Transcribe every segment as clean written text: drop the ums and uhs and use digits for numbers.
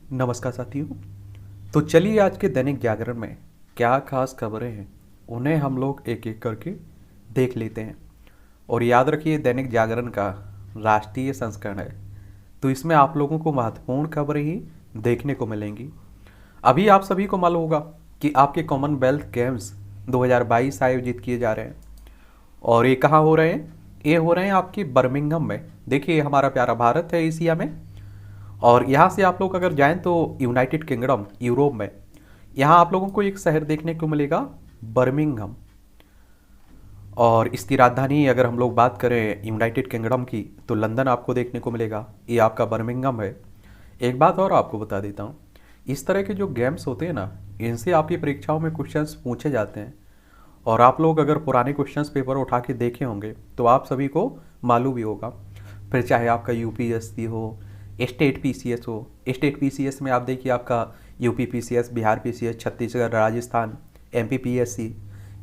नमस्कार साथियों। तो चलिए आज के दैनिक जागरण में क्या खास खबरें हैं उन्हें हम लोग एक एक करके देख लेते हैं। और याद रखिए दैनिक जागरण का राष्ट्रीय संस्करण है, तो इसमें आप लोगों को महत्वपूर्ण खबरें ही देखने को मिलेंगी। अभी आप सभी को मालूम होगा कि आपके कॉमनवेल्थ गेम्स 2022 आयोजित किए जा रहे हैं। और ये कहाँ हो रहे हैं? ये हो रहे हैं आपके बर्मिंघम में। देखिए हमारा प्यारा भारत है एशिया में, और यहाँ से आप लोग अगर जाएं तो यूनाइटेड किंगडम यूरोप में, यहाँ आप लोगों को एक शहर देखने को मिलेगा बर्मिंघम। और इसकी राजधानी अगर हम लोग बात करें यूनाइटेड किंगडम की तो लंदन आपको देखने को मिलेगा, ये आपका बर्मिंघम है। एक बात और आपको बता देता हूँ, इस तरह के जो गेम्स होते हैं ना, इनसे आपकी परीक्षाओं में क्वेश्चंस पूछे जाते हैं। और आप लोग अगर पुराने क्वेश्चंस पेपर उठा के देखे होंगे तो आप सभी को मालूम भी होगा। फिर चाहे आपका यूपीएससी हो, स्टेट पीसीएस हो, स्टेट पीसीएस में आप देखिए आपका UP PCS, Bihar PCS, Chhattisgarh, Rajasthan, MP PSC,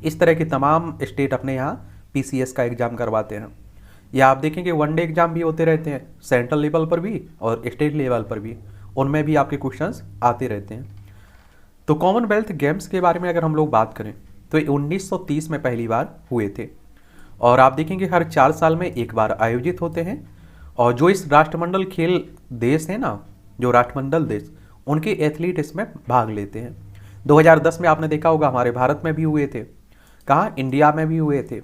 इस तरह के तमाम स्टेट अपने यहाँ पीसीएस का एग्ज़ाम करवाते हैं। या आप देखेंगे वनडे एग्ज़ाम भी होते रहते हैं, सेंट्रल लेवल पर भी और स्टेट लेवल पर भी, उनमें भी आपके क्वेश्चंस आते रहते हैं। तो कॉमनवेल्थ गेम्स के बारे में अगर हम लोग बात करें तो ये 1930 में पहली बार हुए थे। और आप देखेंगे हर 4 साल में एक बार आयोजित होते हैं। और जो इस राष्ट्रमंडल खेल देश है ना, जो राष्ट्रमंडल देश, उनके एथलीट इसमें भाग लेते हैं। 2010 में आपने देखा होगा हमारे भारत में भी हुए थे, कहाँ, इंडिया में भी हुए थे।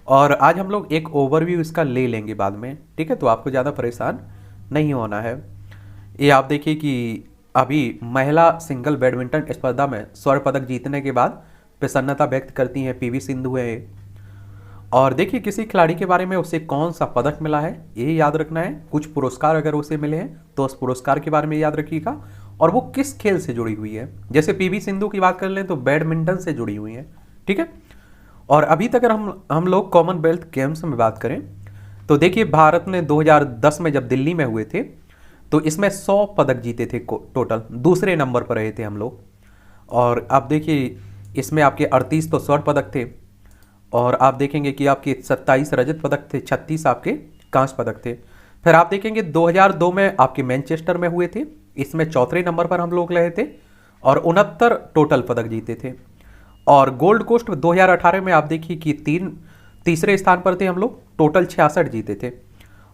और आज हम लोग एक ओवरव्यू इसका ले लेंगे बाद में, ठीक है? तो आपको ज़्यादा परेशान नहीं होना है। ये आप देखिए कि अभी महिला सिंगल बैडमिंटन स्पर्धा में स्वर्ण पदक जीतने के बाद प्रसन्नता व्यक्त करती हैं पीवी सिंधु है। और देखिए किसी खिलाड़ी के बारे में उसे कौन सा पदक मिला है ये याद रखना है। कुछ पुरस्कार अगर उसे मिले हैं तो उस पुरस्कार के बारे में याद रखिएगा, और वो किस खेल से जुड़ी हुई है। जैसे पीवी सिंधु की बात कर लें तो बैडमिंटन से जुड़ी हुई है, ठीक है। और अभी तक अगर हम लोग कॉमनवेल्थ गेम्स में बात करें तो देखिए भारत ने 2010 में जब दिल्ली में हुए थे तो इसमें 100 पदक जीते थे टोटल, दूसरे नंबर पर रहे थे हम लोग। और आप देखिए इसमें आपके 38 तो स्वर्ण पदक थे, और आप देखेंगे कि आपके 27 रजत पदक थे, 36 आपके कांस्य पदक थे। फिर आप देखेंगे 2002 में आपके मैनचेस्टर में हुए थे, इसमें चौथे नंबर पर हम लोग रहे थे और 69 टोटल पदक जीते थे। और गोल्ड कोस्ट 2018 में आप देखिए कि तीसरे स्थान पर थे हम लोग, टोटल 66 जीते थे।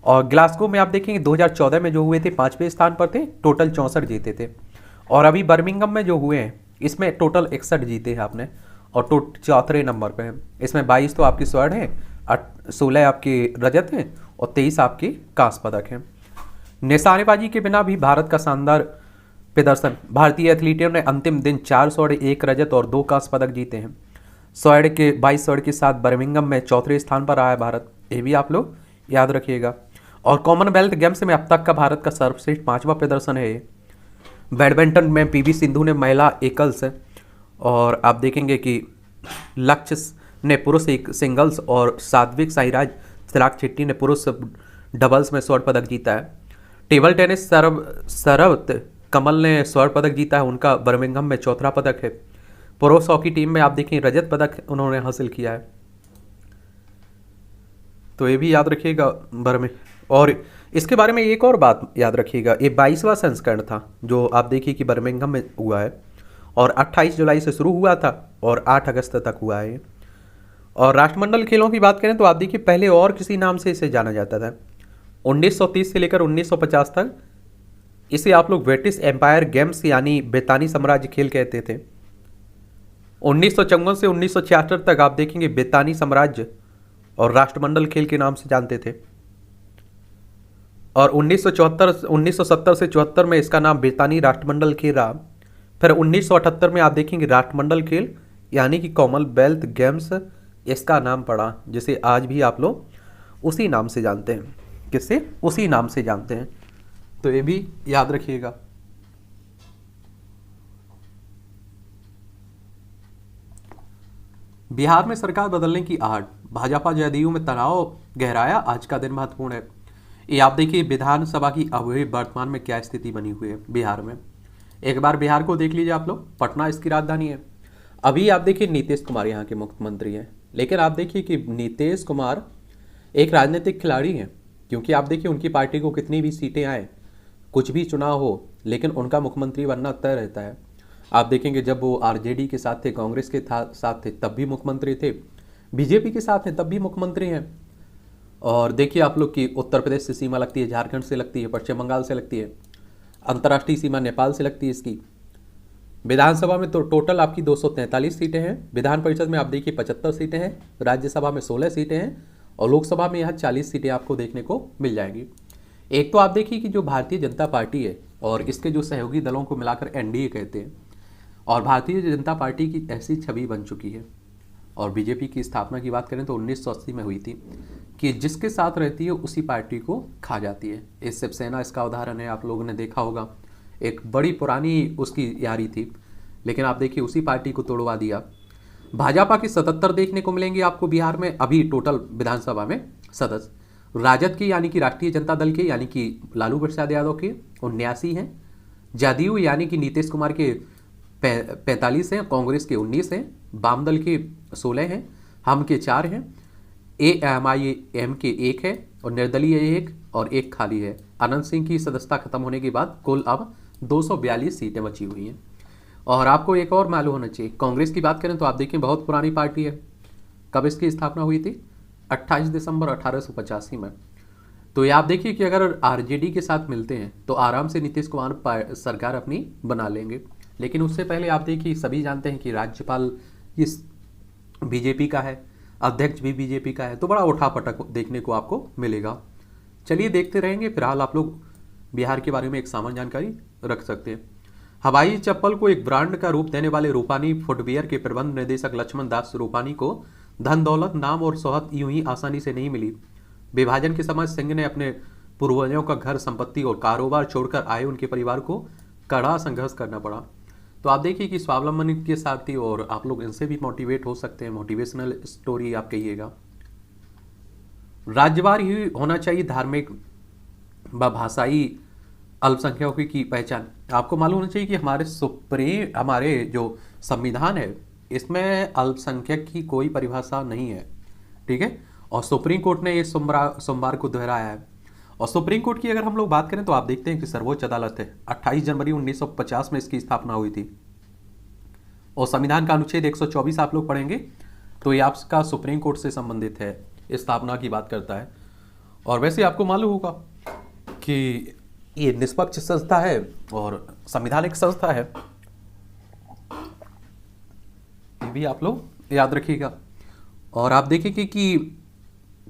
और ग्लासगो में आप देखेंगे 2014 में जो हुए थे 5वें स्थान पर थे, टोटल 64 जीते थे। और अभी बर्मिंघम में जो हुए हैं इसमें टोटल 61 जीते हैं आपने, और चौथे नंबर पे हैं। इसमें 22 तो आपकी स्वर्ण है, 16 आपके रजत हैं और 23 आपके कांस्य पदक हैं। निशानेबाजी के बिना भी भारत का शानदार प्रदर्शन, भारतीय एथलीटों ने अंतिम दिन 4 स्वर्ण, 1 रजत और 2 कांस्य पदक जीते हैं। 22 स्वर्ण के साथ बर्मिंघम में चौथे स्थान पर आया है भारत, ये भी आप लोग याद रखिएगा। और कॉमनवेल्थ गेम्स में अब तक का भारत का सर्वश्रेष्ठ 5वां प्रदर्शन है ये। बैडमिंटन में पीवी सिंधु ने महिला एकल्स, और आप देखेंगे कि लक्ष्य ने पुरुष एक सिंगल्स, और सात्विक साईराज चिराग शेट्टी ने पुरुष डबल्स में स्वर्ण पदक जीता है। टेबल टेनिस सरवत कमल ने स्वर्ण पदक जीता है, उनका बर्मिंघम में चौथा पदक है। पुरुष हॉकी टीम में आप देखें रजत पदक उन्होंने हासिल किया है, तो ये भी याद रखिएगा और इसके बारे में एक और बात याद रखिएगा, ये 22वां संस्करण था जो आप देखिए कि बर्मिंघम में हुआ है, और 28 जुलाई से शुरू हुआ था और 8 अगस्त तक हुआ है। और राष्ट्रमंडल खेलों की बात करें तो आप देखिए पहले और किसी नाम से इसे जाना जाता था। 1930 से लेकर 1950 तक इसे आप लोग ब्रिटिश एम्पायर गेम्स यानी बेतानी साम्राज्य खेल कहते थे। 1954 से 1966 तक आप देखेंगे बेतानी साम्राज्य और राष्ट्रमंडल खेल के नाम से जानते थे। और 1970 से 74 में इसका नाम बेतानी राष्ट्रमंडल खेल रहा। फिर 1978 में आप देखेंगे राष्ट्रमंडल खेल यानी कि कॉमनवेल्थ गेम्स इसका नाम पड़ा, जिसे आज भी आप लोग उसी नाम से जानते हैं। किससे? उसी नाम से जानते हैं, तो ये भी याद रखिएगा। बिहार में सरकार बदलने की आहट, भाजपा जदयू में तनाव गहराया, आज का दिन महत्वपूर्ण है। ये आप देखिए विधानसभा की अभी वर्तमान में क्या स्थिति बनी हुई है बिहार में। एक बार बिहार को देख लीजिए आप लोग, पटना इसकी राजधानी है। अभी आप देखिए नीतीश कुमार यहाँ के मुख्यमंत्री हैं, लेकिन आप देखिए कि नीतीश कुमार एक राजनीतिक खिलाड़ी हैं, क्योंकि आप देखिए उनकी पार्टी को कितनी भी सीटें आए, कुछ भी चुनाव हो, लेकिन उनका मुख्यमंत्री बनना तय रहता है। आप देखेंगे जब वो आरजेडी के साथ थे, कांग्रेस के साथ थे, तब भी मुख्यमंत्री थे, बीजेपी के साथ हैं तब भी मुख्यमंत्री हैं। और देखिए आप लोग की उत्तर प्रदेश से सीमा लगती है, झारखंड से लगती है, पश्चिम बंगाल से लगती है, अंतर्राष्ट्रीय सीमा नेपाल से लगती है इसकी। विधानसभा में तो टोटल आपकी 243 सीटें हैं, विधान परिषद में आप देखिए 75 सीटें हैं, राज्यसभा में 16 सीटें हैं और लोकसभा में यहाँ 40 सीटें आपको देखने को मिल जाएंगी। एक तो आप देखिए कि जो भारतीय जनता पार्टी है और इसके जो सहयोगी दलों को मिलाकर एनडीए कहते हैं, और भारतीय जनता पार्टी की ऐसी छवि बन चुकी है। और बीजेपी की स्थापना की बात करें तो 1980 में हुई थी कि जिसके साथ रहती है उसी पार्टी को खा जाती है। इस शिवसेना इसका उदाहरण है, आप लोगों ने देखा होगा, एक बड़ी पुरानी उसकी यारी थी, लेकिन आप देखिए उसी पार्टी को तोड़वा दिया। भाजपा की 77 देखने को मिलेंगे आपको बिहार में अभी टोटल विधानसभा में सदस्य। राजद की यानी कि राष्ट्रीय जनता दल के यानी कि लालू प्रसाद यादव के 79 हैं, जदयू यानी कि नीतीश कुमार के 45 हैं, कांग्रेस के 19 हैं, वाम दल के 16 हैं, हम के 4 हैं, AMIM के 1 है और निर्दलीय 1 और 1 खाली है। अनंत सिंह की सदस्यता खत्म होने के बाद कुल अब 242 सीटें बची हुई हैं। और आपको एक और मालूम होना चाहिए, कांग्रेस की बात करें तो आप देखें बहुत पुरानी पार्टी है। कब इसकी स्थापना हुई थी? 28 दिसंबर 1885 में। तो ये आप देखिए कि अगर आरजेडी के साथ मिलते हैं तो आराम से नीतीश कुमार सरकार अपनी बना लेंगे। लेकिन उससे पहले आप देखिए सभी जानते हैं कि राज्यपाल इस बीजेपी का है, अध्यक्ष भी बीजेपी का है, तो बड़ा उठापटक देखने को आपको मिलेगा। चलिए देखते रहेंगे। फिलहाल आप लोग बिहार के बारे में एक सामान्य जानकारी रख सकते हैं। हवाई चप्पल को एक ब्रांड का रूप देने वाले रूपानी फुटवियर के प्रबंध निदेशक लक्ष्मण दास रूपानी को धन दौलत, नाम और शोहरत यूं ही आसानी से नहीं मिली। विभाजन के समय सिंह ने अपने पूर्वजों का घर, संपत्ति और कारोबार छोड़कर आए उनके परिवार को कड़ा संघर्ष करना पड़ा। तो आप देखिए कि स्वावलंबन के साथ थी और आप लोग इनसे भी मोटिवेट हो सकते हैं। मोटिवेशनल स्टोरी आप कहिएगा। राज्यवार ही होना चाहिए धार्मिक व भाषाई अल्पसंख्यकों की पहचान। आपको मालूम होना चाहिए कि हमारे जो संविधान है इसमें अल्पसंख्यक की कोई परिभाषा नहीं है, ठीक है। और सुप्रीम कोर्ट ने ये सोमवार को दोहराया है। और सुप्रीम कोर्ट की अगर हम लोग बात करें तो आप देखते हैं कि सर्वोच्च अदालत है, 28 जनवरी 1950 में इसकी स्थापना हुई थी। और संविधान का अनुच्छेद 124 आप लोग पढ़ेंगे तो ये आपका सुप्रीम कोर्ट से संबंधित है, स्थापना की बात करता है। और वैसे आपको मालूम होगा कि ये निष्पक्ष संस्था है और संवैधानिक संस्था है, ये भी आप लोग याद रखिएगा। और आप देखेंगे कि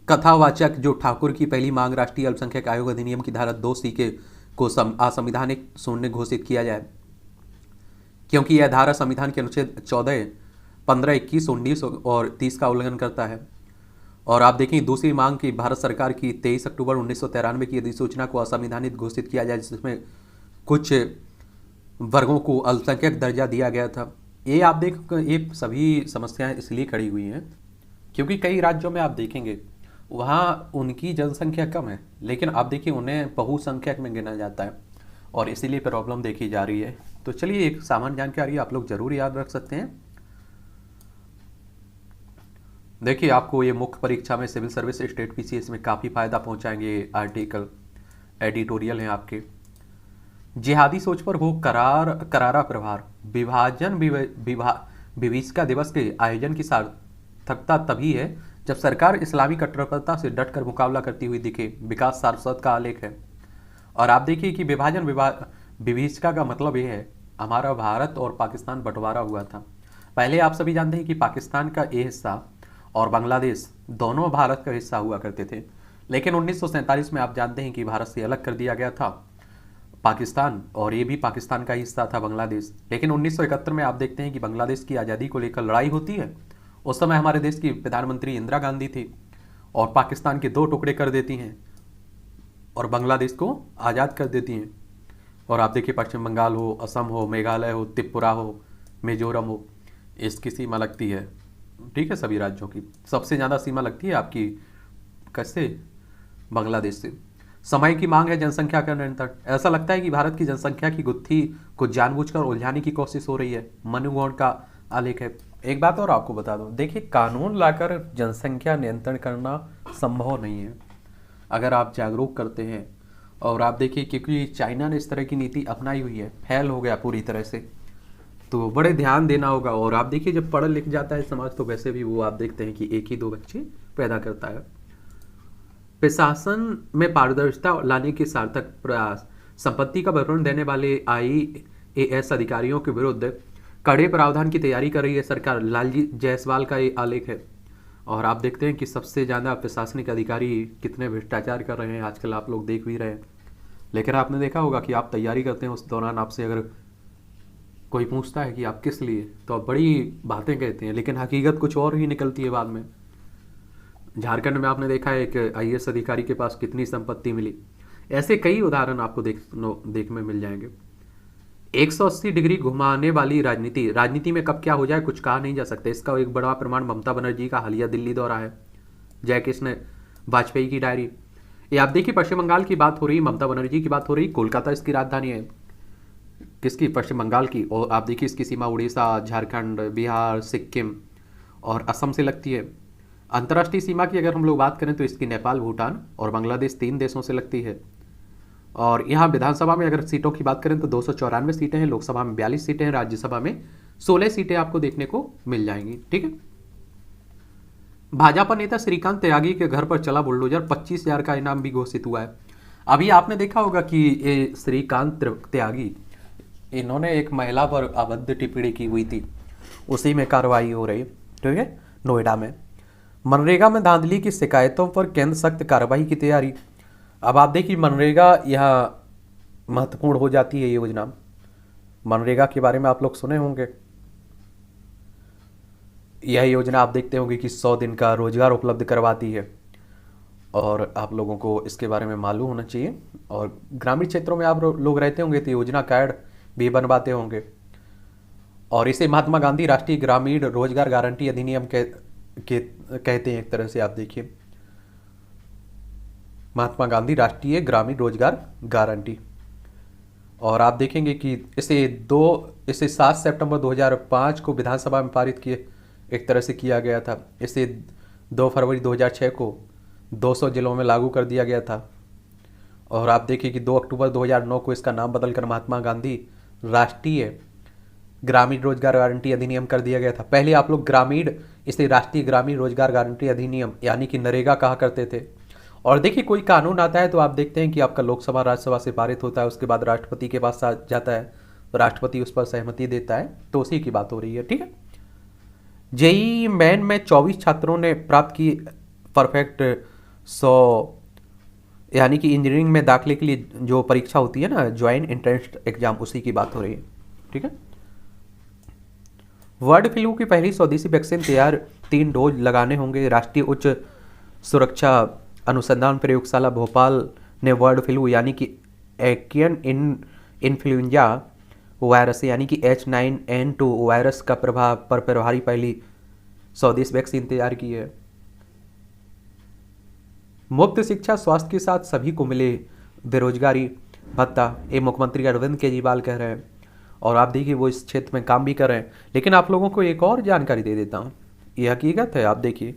कथावाचक जो ठाकुर की पहली मांग राष्ट्रीय अल्पसंख्यक आयोग अधिनियम की धारा 2C को असंवैधानिक शून्य घोषित किया जाए, क्योंकि यह धारा संविधान के अनुच्छेद 14, 15, 21, 19 और 30 का उल्लंघन करता है। और आप देखें दूसरी मांग की भारत सरकार की 23 अक्टूबर 1993 की अधिसूचना को असंवैधानिक घोषित किया जाए, जिसमें कुछ वर्गों को अल्पसंख्यक दर्जा दिया गया था। ये आप देख, ये सभी समस्याएं इसलिए खड़ी हुई हैं क्योंकि कई राज्यों में आप देखेंगे वहाँ उनकी जनसंख्या कम है, लेकिन आप देखिए उन्हें बहुसंख्यक में गिना जाता है और इसीलिए प्रॉब्लम देखी जा रही है। तो चलिए एक सामान्य जानकारी आप लोग जरूर याद रख सकते हैं। देखिए आपको ये मुख्य परीक्षा में सिविल सर्विस, स्टेट PCS में काफ़ी फायदा पहुंचाएंगे। आर्टिकल एडिटोरियल हैं आपके। जिहादी सोच पर हो करारा प्रहार। विभाजन विभीषिका दिवस के आयोजन की सार्थकता तभी है जब सरकार इस्लामी कट्टरपंथी से डटकर मुकाबला करती हुई दिखे। विकास सारस्वत का आलेख है। और आप देखिए कि विभाजन विभीषिका का मतलब यह है हमारा भारत और पाकिस्तान बंटवारा हुआ था। पहले आप सभी जानते हैं कि पाकिस्तान का ये हिस्सा और बांग्लादेश दोनों भारत का हिस्सा हुआ करते थे, लेकिन 1947 में आप जानते हैं कि भारत से अलग कर दिया गया था पाकिस्तान, और ये भी पाकिस्तान का हिस्सा था बांग्लादेश। लेकिन 1971 में आप देखते हैं कि बांग्लादेश की आज़ादी को लेकर लड़ाई होती है। उस समय हमारे देश की प्रधानमंत्री इंदिरा गांधी थी और पाकिस्तान के 2 टुकड़े कर देती हैं और बांग्लादेश को आज़ाद कर देती हैं। और आप देखिए पश्चिम बंगाल हो, असम हो, मेघालय हो, त्रिपुरा हो, मिजोरम हो, इसकी सीमा लगती है, ठीक है। सभी राज्यों की सबसे ज़्यादा सीमा लगती है आपकी कैसे? बांग्लादेश से। समय की मांग है जनसंख्या का नियंत्रण। ऐसा लगता है कि भारत की जनसंख्या की गुत्थी को जानबूझकर उलझाने की कोशिश हो रही है। मनुगौड़ का आलेख है। एक बात और आपको बता दूं, देखिए कानून लाकर जनसंख्या नियंत्रण करना संभव नहीं है। अगर आप जागरूक करते हैं और आप देखिए क्योंकि चाइना ने इस तरह की नीति अपनाई हुई है, फैल हो गया पूरी तरह से, तो बड़े ध्यान देना होगा। और आप देखिए जब पढ़ लिख जाता है समाज तो वैसे भी वो आप देखते हैं कि एक ही दो बच्चे पैदा करता है। प्रशासन में पारदर्शिता लाने के सार्थक प्रयास, संपत्ति का विवरण देने वाले IAS अधिकारियों के विरुद्ध कड़े प्रावधान की तैयारी कर रही है सरकार, लालजी जायसवाल का ये आलेख है। और आप देखते हैं कि सबसे ज़्यादा प्रशासनिक अधिकारी कितने भ्रष्टाचार कर रहे हैं आजकल, आप लोग देख भी रहे हैं। लेकिन आपने देखा होगा कि आप तैयारी करते हैं, उस दौरान आपसे अगर कोई पूछता है कि आप किस लिए, तो आप बड़ी बातें कहते हैं, लेकिन हकीकत कुछ और ही निकलती है बाद में। झारखंड में आपने देखा है एक IAS अधिकारी के पास कितनी संपत्ति मिली। ऐसे कई उदाहरण आपको देख में मिल जाएंगे। 180 डिग्री घुमाने वाली राजनीति, राजनीति में कब क्या हो जाए कुछ कहा नहीं जा सकता। इसका एक बड़ा प्रमाण ममता बनर्जी का हालिया दिल्ली दौरा है, जयकिशन वाजपेयी की डायरी। ये आप देखिए पश्चिम बंगाल की बात हो रही, ममता बनर्जी की बात हो रही, कोलकाता इसकी राजधानी है, किसकी, पश्चिम बंगाल की। और आप देखिए इसकी सीमा उड़ीसा, झारखंड, बिहार, सिक्किम और असम से लगती है। अंतर्राष्ट्रीय सीमा की अगर हम लोग बात करें तो इसकी नेपाल, भूटान और बांग्लादेश 3 देशों से लगती है। और यहाँ विधानसभा में अगर सीटों की बात करें तो 294 सीटें हैं, लोकसभा में 42 सीटें हैं, राज्यसभा में 16 सीटें आपको देखने को मिल जाएंगी। ठीक है। भाजपा नेता श्रीकांत त्यागी के घर पर चला बुलडोजर, 25,000 का इनाम भी घोषित हुआ है। अभी आपने देखा होगा कि ये श्रीकांत त्यागी, इन्होंने एक महिला पर अभद्र टिप्पणी की हुई थी, उसी में कार्रवाई हो रही। ठीक है। नोएडा में मनरेगा में धांधली की शिकायतों पर केंद्र सख्त कार्रवाई की तैयारी। अब आप देखिए मनरेगा यहाँ महत्वपूर्ण हो जाती है ये योजना। मनरेगा के बारे में आप लोग सुने होंगे। यह योजना आप देखते होंगे कि 100 दिन का रोजगार उपलब्ध करवाती है, और आप लोगों को इसके बारे में मालूम होना चाहिए। और ग्रामीण क्षेत्रों में आप लोग रहते होंगे तो योजना कार्ड भी बनवाते होंगे। और इसे महात्मा गांधी राष्ट्रीय ग्रामीण रोजगार गारंटी अधिनियम कहते हैं एक तरह से। आप देखिए महात्मा गांधी राष्ट्रीय ग्रामीण रोजगार गारंटी। और आप देखेंगे कि इसे 7 सितंबर 2005 को विधानसभा में पारित किए एक तरह से किया गया था। इसे 2 फरवरी 2006 को 200 जिलों में लागू कर दिया गया था। और आप देखिए कि 2 अक्टूबर 2009 को इसका नाम बदलकर महात्मा गांधी राष्ट्रीय ग्रामीण रोजगार गारंटी अधिनियम कर दिया गया था। पहले आप लोग इसे राष्ट्रीय ग्रामीण रोजगार गारंटी अधिनियम यानी कि नरेगा कहा करते थे। और देखिए कोई कानून आता है तो आप देखते हैं कि आपका लोकसभा राज्यसभा से पारित होता है, उसके बाद राष्ट्रपति के पास जाता है, राष्ट्रपति उस पर सहमति देता है, तो उसी की बात हो रही है। ठीक है। जेईई मेन में 24 छात्रों ने प्राप्त की परफेक्ट 100, यानी कि इंजीनियरिंग में दाखिले के लिए जो परीक्षा होती है ना, ज्वाइंट एंट्रेंस एग्जाम, उसी की बात हो रही है। ठीक है। बर्ड फ्लू की पहली स्वदेशी वैक्सीन तैयार, 3 डोज लगाने होंगे। राष्ट्रीय उच्च सुरक्षा अनुसंधान प्रयोगशाला भोपाल ने बर्ड फ्लू यानी कि एवियन इन्फ्लुएंजा वायरस यानी कि H9N2 वायरस का प्रभावी पहली स्वदेशी वैक्सीन तैयार की है। मुफ्त शिक्षा स्वास्थ्य के साथ सभी को मिले बेरोजगारी भत्ता, ये मुख्यमंत्री अरविंद केजरीवाल कह रहे हैं। और आप देखिए वो इस क्षेत्र में काम भी कर रहे हैं। लेकिन आप लोगों को एक और जानकारी दे देता हूँ, ये हकीकत है। आप देखिए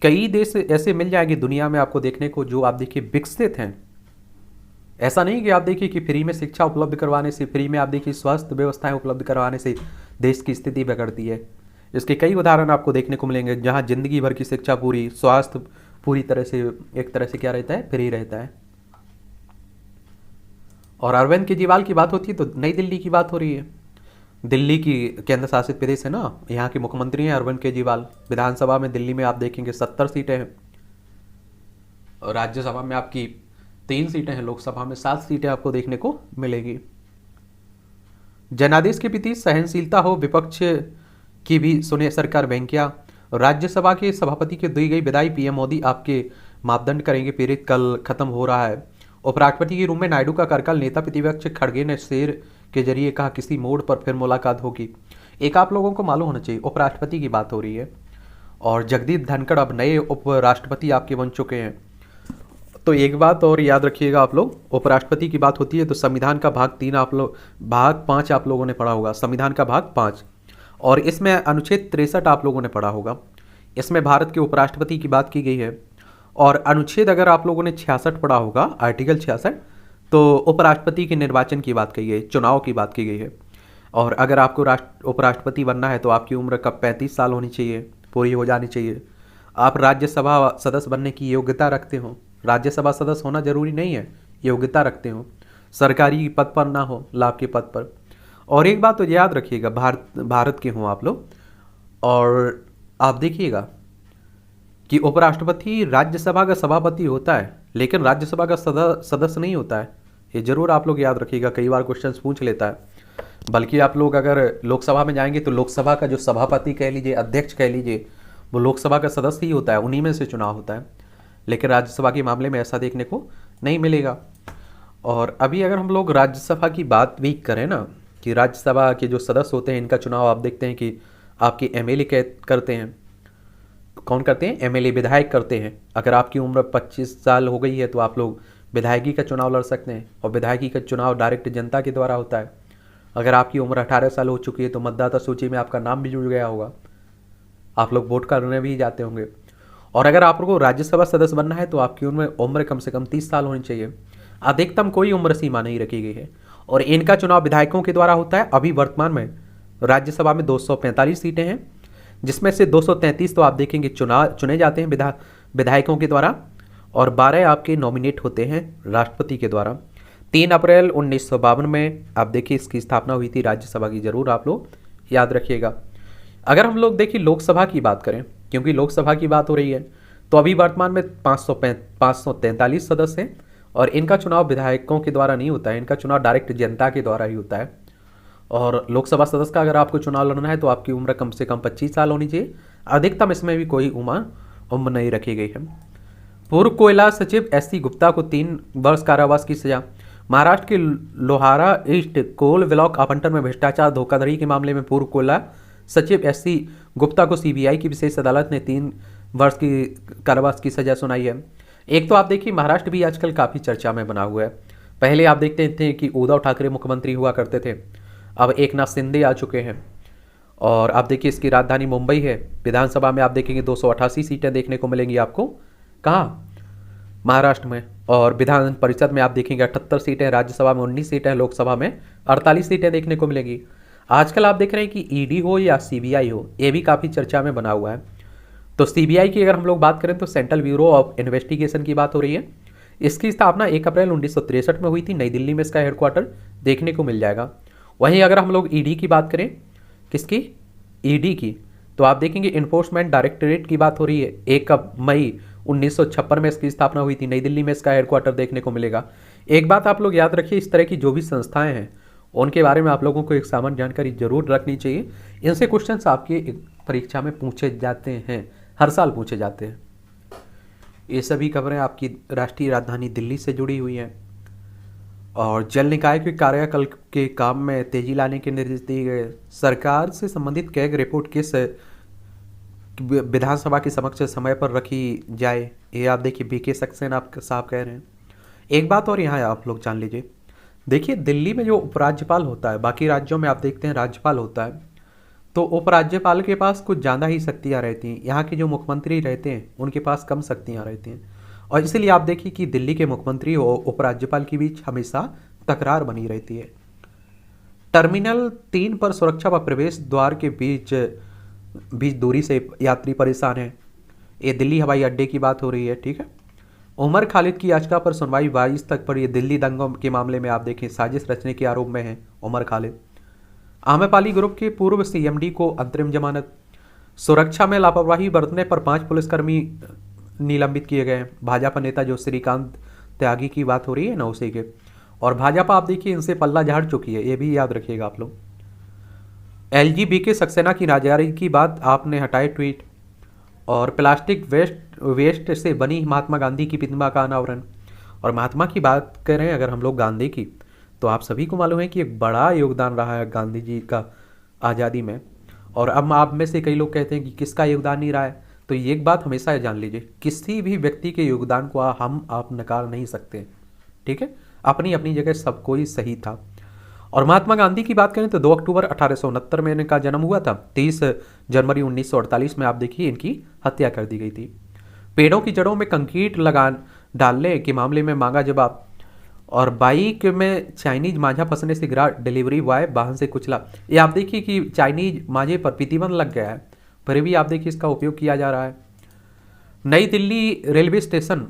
कई देश ऐसे मिल जाएंगे दुनिया में आपको देखने को जो आप देखिए विकसित हैं। ऐसा नहीं कि आप देखिए कि फ्री में शिक्षा उपलब्ध करवाने से, फ्री में आप देखिए स्वास्थ्य व्यवस्थाएं उपलब्ध करवाने से देश की स्थिति बिगड़ती है। इसके कई उदाहरण आपको देखने को मिलेंगे जहाँ जिंदगी भर की शिक्षा पूरी, स्वास्थ्य पूरी तरह से एक तरह से क्या रहता है, फ्री रहता है। और अरविंद केजरीवाल की बात होती है तो नई दिल्ली की बात हो रही है। दिल्ली की केंद्र शासित प्रदेश है ना, यहाँ के मुख्यमंत्री हैं अरविंद केजरीवाल। विधानसभा में दिल्ली में आप देखेंगे 70 सीटें हैं, और राज्यसभा में आपकी 3 सीटें हैं, लोकसभा में 7 सीटें आपको देखने को मिलेगी। जनादेश के प्रति सहनशीलता हो, विपक्ष की भी सुने सरकार वेंकैया। राज्यसभा के सभापति के दी गई विदाई, पीएम मोदी आपके मापदंड करेंगे पीड़ित, कल खत्म हो रहा है। उपराष्ट्रपति के रूम में नायडू का करकल, नेता प्रतिपक्ष खड़गे ने शेर के जरिए कहा किसी मोड़ पर फिर मुलाकात होगी। एक आप लोगों को मालूम होना चाहिए उपराष्ट्रपति की बात हो रही है, और जगदीप धनखड़ अब नए उपराष्ट्रपति आपके बन चुके हैं। तो एक बात और याद रखिएगा आप लोग, उपराष्ट्रपति की बात होती है तो संविधान का भाग 5 आप लोगों ने पढ़ा होगा, संविधान का भाग 5, और इसमें अनुच्छेद 63 आप लोगों ने पढ़ा होगा। इसमें भारत के उपराष्ट्रपति की बात की गई है। और अनुच्छेद अगर आप लोगों ने 66 पढ़ा होगा, आर्टिकल 66, तो उपराष्ट्रपति के निर्वाचन की बात की गई, चुनाव की बात की गई है। और अगर आपको उपराष्ट्रपति बनना है तो आपकी उम्र कब 35 साल होनी चाहिए, पूरी हो जानी चाहिए। आप राज्यसभा सदस्य बनने की योग्यता रखते हो, राज्यसभा सदस्य होना जरूरी नहीं है, योग्यता रखते हो, सरकारी पद पर ना हो, लाभ के पद पर। और एक बात तो याद रखिएगा, भारत के हों आप लोग, और आप देखिएगा कि उपराष्ट्रपति राज्यसभा का सभापति होता है लेकिन राज्यसभा का सदस्य नहीं होता है। ये जरूर आप लोग याद रखिएगा, कई बार क्वेश्चंस पूछ लेता है। बल्कि आप लोग अगर लोकसभा में जाएंगे तो लोकसभा का जो सभापति कह लीजिए, अध्यक्ष कह लीजिए, वो लोकसभा का सदस्य ही होता है, उन्हीं में से चुनाव होता है। लेकिन राज्यसभा के मामले में ऐसा देखने को नहीं मिलेगा। और अभी अगर हम लोग राज्यसभा की बात भी करें ना, कि राज्यसभा के जो सदस्य होते हैं इनका चुनाव आप देखते हैं कि आपके एमएलए करते हैं। कौन करते हैं? एमएलए, विधायक करते हैं। अगर आपकी उम्र 25 साल हो गई है तो आप लोग विधायकी का चुनाव लड़ सकते हैं, और विधायकी का चुनाव डायरेक्ट जनता के द्वारा होता है। अगर आपकी उम्र 18 साल हो चुकी है तो मतदाता सूची में आपका नाम भी जुड़ गया होगा, आप लोग वोट करने भी जाते होंगे। और अगर आप लोग को राज्यसभा सदस्य बनना है तो आपकी उम्र कम से कम 30 साल होनी चाहिए। अधिकतम कोई उम्र सीमा नहीं रखी गई है। और इनका चुनाव विधायकों के द्वारा होता है। अभी वर्तमान में राज्यसभा में 245 सीटें हैं, जिसमें से 233 तो आप देखेंगे चुने जाते हैं विधायकों के द्वारा, और 12 आपके नॉमिनेट होते हैं राष्ट्रपति के द्वारा। 3 अप्रैल 1952 में आप देखिए इसकी स्थापना हुई थी राज्यसभा की, जरूर आप लोग याद रखिएगा। अगर हम लोग देखिए लोकसभा की बात करें, क्योंकि लोकसभा की बात हो रही है, तो अभी वर्तमान में 543 सदस्य हैं, और इनका चुनाव विधायकों के द्वारा नहीं होता है, इनका चुनाव डायरेक्ट जनता के द्वारा ही होता है। और लोकसभा सदस्य का अगर आपको चुनाव लड़ना है तो आपकी उम्र कम से कम 25 साल होनी चाहिए। अधिकतम इसमें भी कोई उम्र नहीं रखी गई है। पूर्व कोयला सचिव एस.सी. गुप्ता को 3 वर्ष कारावास की सजा। महाराष्ट्र के लोहारा ईस्ट कोल ब्लॉक आवंटन में भ्रष्टाचार धोखाधड़ी के मामले में पूर्व कोयला सचिव एस.सी. गुप्ता को सीबीआई की विशेष अदालत ने 3 वर्ष की कारावास की सजा सुनाई है। एक तो आप देखिए महाराष्ट्र भी आजकल काफ़ी चर्चा में बना हुआ है। पहले आप देखते थे कि उद्धव ठाकरे मुख्यमंत्री हुआ करते थे, अब एकनाथ शिंदे आ चुके हैं। और आप देखिए इसकी राजधानी मुंबई है। विधानसभा में आप देखेंगे 288 सीटें देखने को मिलेंगी आपको, कहाँ? महाराष्ट्र में। और विधान परिषद में आप देखेंगे 78 सीटें, राज्यसभा में 19 सीटें, लोकसभा में 48 सीटें देखने को मिलेंगी। आजकल आप देख रहे हैं कि ईडी हो या सीबीआई हो, ये भी काफ़ी चर्चा में बना हुआ है। तो सीबीआई की अगर हम लोग बात करें तो सेंट्रल ब्यूरो ऑफ इन्वेस्टिगेशन की बात हो रही है। इसकी स्थापना 1 अप्रैल 1963 में हुई थी। नई दिल्ली में इसका हेडक्वार्टर देखने को मिल जाएगा। वहीं अगर हम लोग ईडी की बात करें, किसकी? ईडी की, तो आप देखेंगे इन्फोर्समेंट डायरेक्टरेट की बात हो रही है। 1 मई 1956 में इसकी स्थापना हुई थी। नई दिल्ली में इसका हेडक्वार्टर देखने को मिलेगा। एक बात आप लोग याद रखिए, इस तरह की जो भी संस्थाएं हैं उनके बारे में आप लोगों को एक सामान्य जानकारी जरूर रखनी चाहिए। इनसे क्वेश्चंस आपके परीक्षा में पूछे जाते हैं, हर साल पूछे जाते हैं। ये सभी खबरें आपकी राष्ट्रीय राजधानी दिल्ली से जुड़ी हुई हैं। और जल निकाय के कार्यकाल के काम में तेजी लाने के निर्देश दिए गए। सरकार से संबंधित कैग रिपोर्ट किस विधानसभा के समक्ष समय पर रखी जाए, ये आप देखिए बीके सक्सेना आप साहब कह रहे हैं। एक बात और यहाँ आप लोग जान लीजिए, देखिए दिल्ली में जो उपराज्यपाल होता है, बाकी राज्यों में आप देखते हैं राज्यपाल होता है, तो उपराज्यपाल के पास कुछ ज़्यादा ही शक्तियाँ रहती हैं। यहाँ के जो मुख्यमंत्री रहते हैं उनके पास कम शक्तियाँ रहती हैं। और इसीलिए आप देखिए कि दिल्ली के मुख्यमंत्री और उपराज्यपाल के बीच हमेशा तकरार बनी रहती है। टर्मिनल 3 पर सुरक्षा व प्रवेश द्वार के बीच दूरी से यात्री परेशान हैं। ये दिल्ली हवाई अड्डे की बात हो रही है, ठीक है। उमर खालिद की याचिका पर सुनवाई 22 तक पर। ये दिल्ली दंगों के मामले में आप देखें साजिश रचने के आरोप में है उमर खालिद। आम्रपाली ग्रुप के पूर्व सीएमडी को अंतरिम जमानत। सुरक्षा में लापरवाही बरतने पर 5 पुलिसकर्मी निलंबित किए गए। भाजपा नेता जो श्रीकांत त्यागी की बात हो रही है ना, उसी के। और भाजपा आप देखिए इनसे पल्ला झाड़ चुकी है, ये भी याद रखिएगा आप लोग। एलजीबीके सक्सेना की नाजायज की बात आपने हटाए ट्वीट। और प्लास्टिक वेस्ट से बनी महात्मा गांधी की प्रतिमा का अनावरण। और महात्मा की बात करें अगर हम लोग गांधी की, तो आप सभी को मालूम है कि एक बड़ा योगदान रहा है गांधी जी का आज़ादी में। और अब आप में से कई लोग कहते हैं कि किसका योगदान नहीं रहा है, तो ये एक बात हमेशा जान लीजिए, किसी भी व्यक्ति के योगदान को हम आप नकार नहीं सकते, ठीक है। अपनी अपनी जगह सब कोई सही था। और महात्मा गांधी की बात करें तो 2 अक्टूबर 1869 में इनका जन्म हुआ था। 30 जनवरी 1948 में आप देखिए इनकी हत्या कर दी गई थी। पेड़ों की जड़ों में कंक्रीट डालने के मामले में मांगा जवाब। और बाइक में चाइनीज मांझा फंसने से गिरा डिलीवरी बॉय वाहन से कुचला। ये आप देखिए कि चाइनीज मांझे पर प्रतिबंध लग गया है, फिर भी आप देखिए इसका उपयोग किया जा रहा है। नई दिल्ली रेलवे स्टेशन,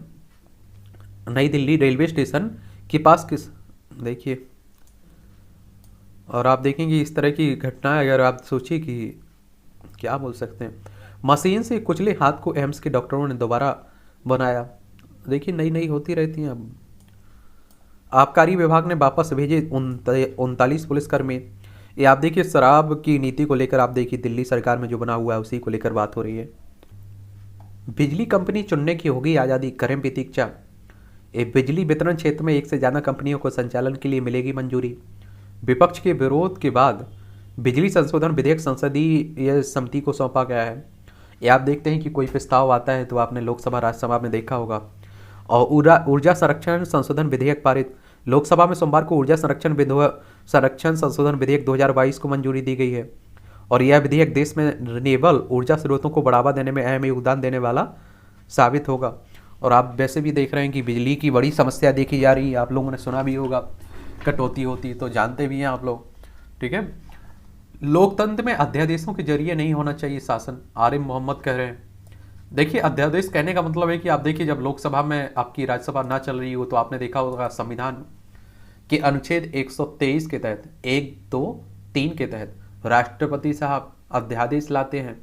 नई दिल्ली रेलवे स्टेशन के पास किस, देखिए, और आप देखेंगे इस तरह की घटनाएं, अगर आप सोचिए कि क्या बोल सकते हैं, मशीन से कुचले हाथ को एम्स के डॉक्टरों ने दोबारा बनाया। देखिए नई नई होती रहती हैं। अब आबकारी विभाग ने वापस भेजे 39 पुलिसकर्मी। ये आप देखिए शराब की नीति को लेकर, आप देखिए दिल्ली सरकार में जो बना हुआ है उसी को लेकर बात हो रही है। बिजली कंपनी चुनने की होगी आज़ादी, करें प्रतीक्षा। ये बिजली वितरण क्षेत्र में एक से ज़्यादा कंपनियों को संचालन के लिए मिलेगी मंजूरी। विपक्ष के विरोध के बाद बिजली संशोधन विधेयक संसदीय समिति को सौंपा गया है। ये आप देखते हैं कि कोई प्रस्ताव आता है तो आपने लोकसभा राज्यसभा में देखा होगा। और ऊर्जा संरक्षण संशोधन विधेयक पारित, लोकसभा में सोमवार को ऊर्जा संरक्षण संशोधन विधेयक 2022 को मंजूरी दी गई है। और यह विधेयक देश में रिन्यूएबल ऊर्जा स्रोतों को बढ़ावा देने में अहम योगदान देने वाला साबित होगा। और आप वैसे भी देख रहे हैं कि बिजली की बड़ी समस्या देखी जा रही है, आप लोगों ने सुना भी होगा, कटौती होती तो जानते भी हैं आप लोग, ठीक है। लोकतंत्र में अध्यादेशों के जरिए नहीं होना चाहिए शासन, आरिफ मोहम्मद कह रहे हैं। देखिए अध्यादेश कहने का मतलब है कि आप देखिए जब लोकसभा में आपकी राज्यसभा ना चल रही हो तो आपने देखा होगा संविधान के अनुच्छेद 123 के तहत 1, 2, 3 के तहत राष्ट्रपति साहब अध्यादेश लाते हैं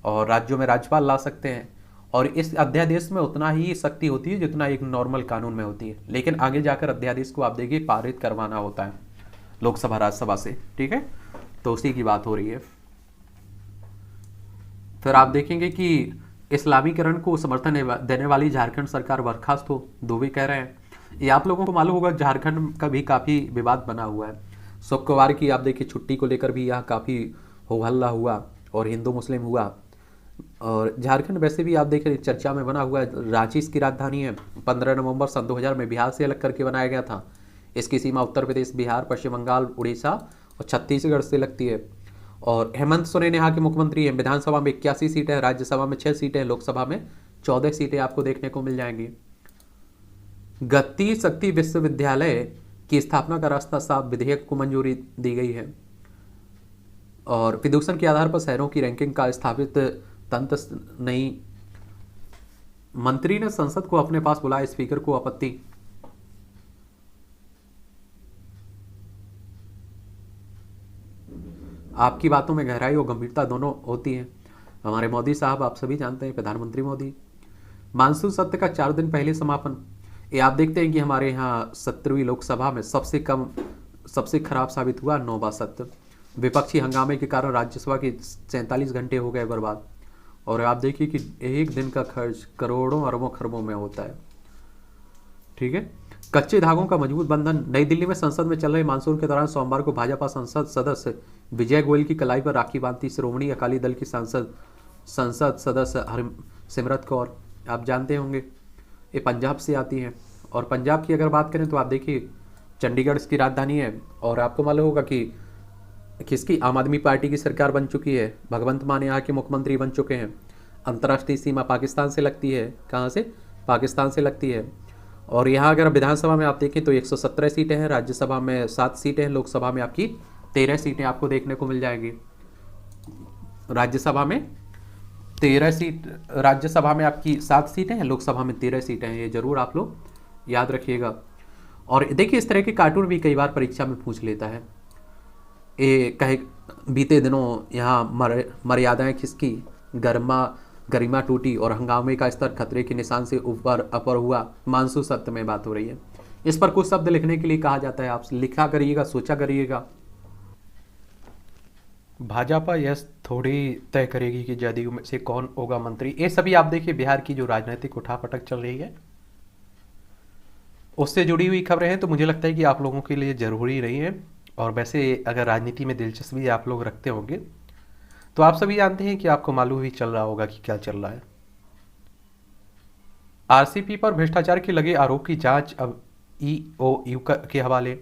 और राज्यों में राज्यपाल ला सकते हैं। और इस अध्यादेश में उतना ही शक्ति होती है जितना एक नॉर्मल कानून में होती है, लेकिन आगे जाकर अध्यादेश को आप देखिए पारित करवाना होता है लोकसभा राज्यसभा से, ठीक है। तो उसी की बात हो रही है। फिर आप देखेंगे कि इस्लामीकरण को समर्थन देने वाली झारखंड सरकार बर्खास्त हो, दुबे कह रहे हैं। ये आप लोगों को मालूम होगा झारखंड का भी काफ़ी विवाद बना हुआ है। शुक्रवार की आप देखिए छुट्टी को लेकर भी यहाँ काफ़ी हो हल्ला हुआ और हिंदू मुस्लिम हुआ। और झारखंड वैसे भी आप देखें चर्चा में बना हुआ है, रांची इसकी राजधानी है। 15 नवंबर सन 2000 में बिहार से अलग करके बनाया गया था। इसकी सीमा उत्तर प्रदेश, बिहार, पश्चिम बंगाल, उड़ीसा और छत्तीसगढ़ से लगती है। और हेमंत सोरेन यहाँ के मुख्यमंत्री हैं। विधानसभा में 81 सीटें हैं, राज्यसभा में 6 सीटें हैं, लोकसभा में 14 सीटें आपको देखने को मिल जाएंगी। गति शक्ति विश्वविद्यालय की स्थापना का रास्ता साफ, विधेयक को मंजूरी दी गई है। और प्रदूषण के आधार पर शहरों की रैंकिंग का स्थापित तंत्र नहीं, मंत्री ने संसद को अपने पास बुलाया, स्पीकर को आपत्ति। आपकी बातों में गहराई और गंभीरता दोनों होती है। हमारे मोदी साहब आप सभी जानते हैं, प्रधानमंत्री मोदी। मानसून सत्र का 4 दिन पहले समापन। ये आप देखते हैं कि हमारे यहाँ 17वीं लोकसभा में सबसे खराब साबित हुआ 9वां सत्र। विपक्षी हंगामे के कारण राज्यसभा के 47 घंटे हो गए बर्बाद। और आप देखिए कि एक दिन का खर्च करोड़ों अरबों खरबों में होता है, ठीक है। कच्चे धागों का मजबूत बंधन। नई दिल्ली में संसद में चल रहे मानसून के दौरान सोमवार को भाजपा संसद सदस्य विजय गोयल की कलाई पर राखी बांधती श्रोमणी अकाली दल की संसद सदस्य सिमरत कौर, आप जानते होंगे ये पंजाब से आती हैं। और पंजाब की अगर बात करें तो आप देखिए चंडीगढ़ इसकी राजधानी है। और आपको मालूम होगा कि किसकी, आम आदमी पार्टी की सरकार बन चुकी है। भगवंत मान यहाँ के मुख्यमंत्री बन चुके हैं। अंतर्राष्ट्रीय सीमा पाकिस्तान से लगती है, कहाँ से, पाकिस्तान से लगती है। और यहाँ अगर विधानसभा में आप देखें तो 117 सीटें हैं, राज्यसभा में 7 सीटें हैं, लोकसभा में आपकी 13 सीटें आपको देखने को मिल जाएगी। राज्यसभा में 13 सीट, राज्यसभा में आपकी 7 सीटें हैं, लोकसभा में 13 सीटें हैं। ये जरूर आप लोग याद रखिएगा। और देखिए इस तरह के कार्टून भी कई बार परीक्षा में पूछ लेता है। ये कहे बीते दिनों यहाँ मर्यादाएं खिसकी, गरिमा टूटी और हंगामे का स्तर खतरे के निशान से ऊपर अपर हुआ। मानसून सत्र में बात हो रही है। इस पर कुछ शब्द लिखने के लिए कहा जाता है, आप लिखा करिएगा, सोचा करिएगा। भाजपा यह थोड़ी तय करेगी कि जदयू में से कौन होगा मंत्री। ये सभी आप देखिए बिहार की जो राजनीतिक उठापटक चल रही है उससे जुड़ी हुई खबरें हैं, तो मुझे लगता है कि आप लोगों के लिए ज़रूरी नहीं है। और वैसे अगर राजनीति में दिलचस्पी आप लोग रखते होंगे तो आप सभी जानते हैं कि आपको मालूम भी चल रहा होगा कि क्या चल रहा है। आरसीपी पर भ्रष्टाचार के लगे आरोप की जांच अब ईओयू के हवाले,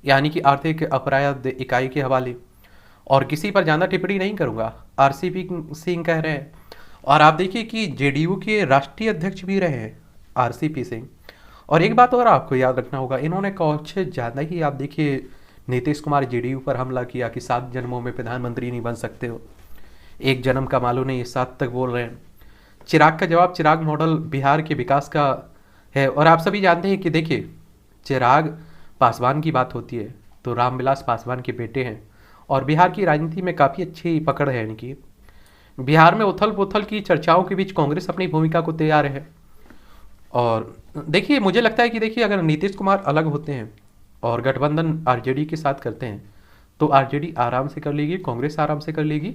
यानी कि आर्थिक अपराध इकाई के हवाले। और किसी पर ज़्यादा टिप्पणी नहीं करूंगा, आरसीपी सिंह कह रहे हैं। और आप देखिए कि जेडीयू के राष्ट्रीय अध्यक्ष भी रहे हैं आरसीपी सिंह। और एक बात और आपको याद रखना होगा, इन्होंने कुछ ज़्यादा ही आप देखिए नीतीश कुमार जेडीयू पर हमला किया कि 7 जन्मों में प्रधानमंत्री नहीं बन सकते हो, एक जन्म का मालूम नहीं, 7 तक बोल रहे हैं। चिराग का जवाब, चिराग मॉडल बिहार के विकास का है। और आप सभी जानते हैं कि देखिए चिराग पासवान की बात होती है तो रामविलास पासवान के बेटे हैं, और बिहार की राजनीति में काफ़ी अच्छी पकड़ है इनकी। बिहार में उथल पुथल की चर्चाओं के बीच कांग्रेस अपनी भूमिका को तैयार है। और देखिए मुझे लगता है कि देखिए अगर नीतीश कुमार अलग होते हैं और गठबंधन आरजेडी के साथ करते हैं तो आरजेडी आराम से कर लेगी, कांग्रेस आराम से कर लेगी,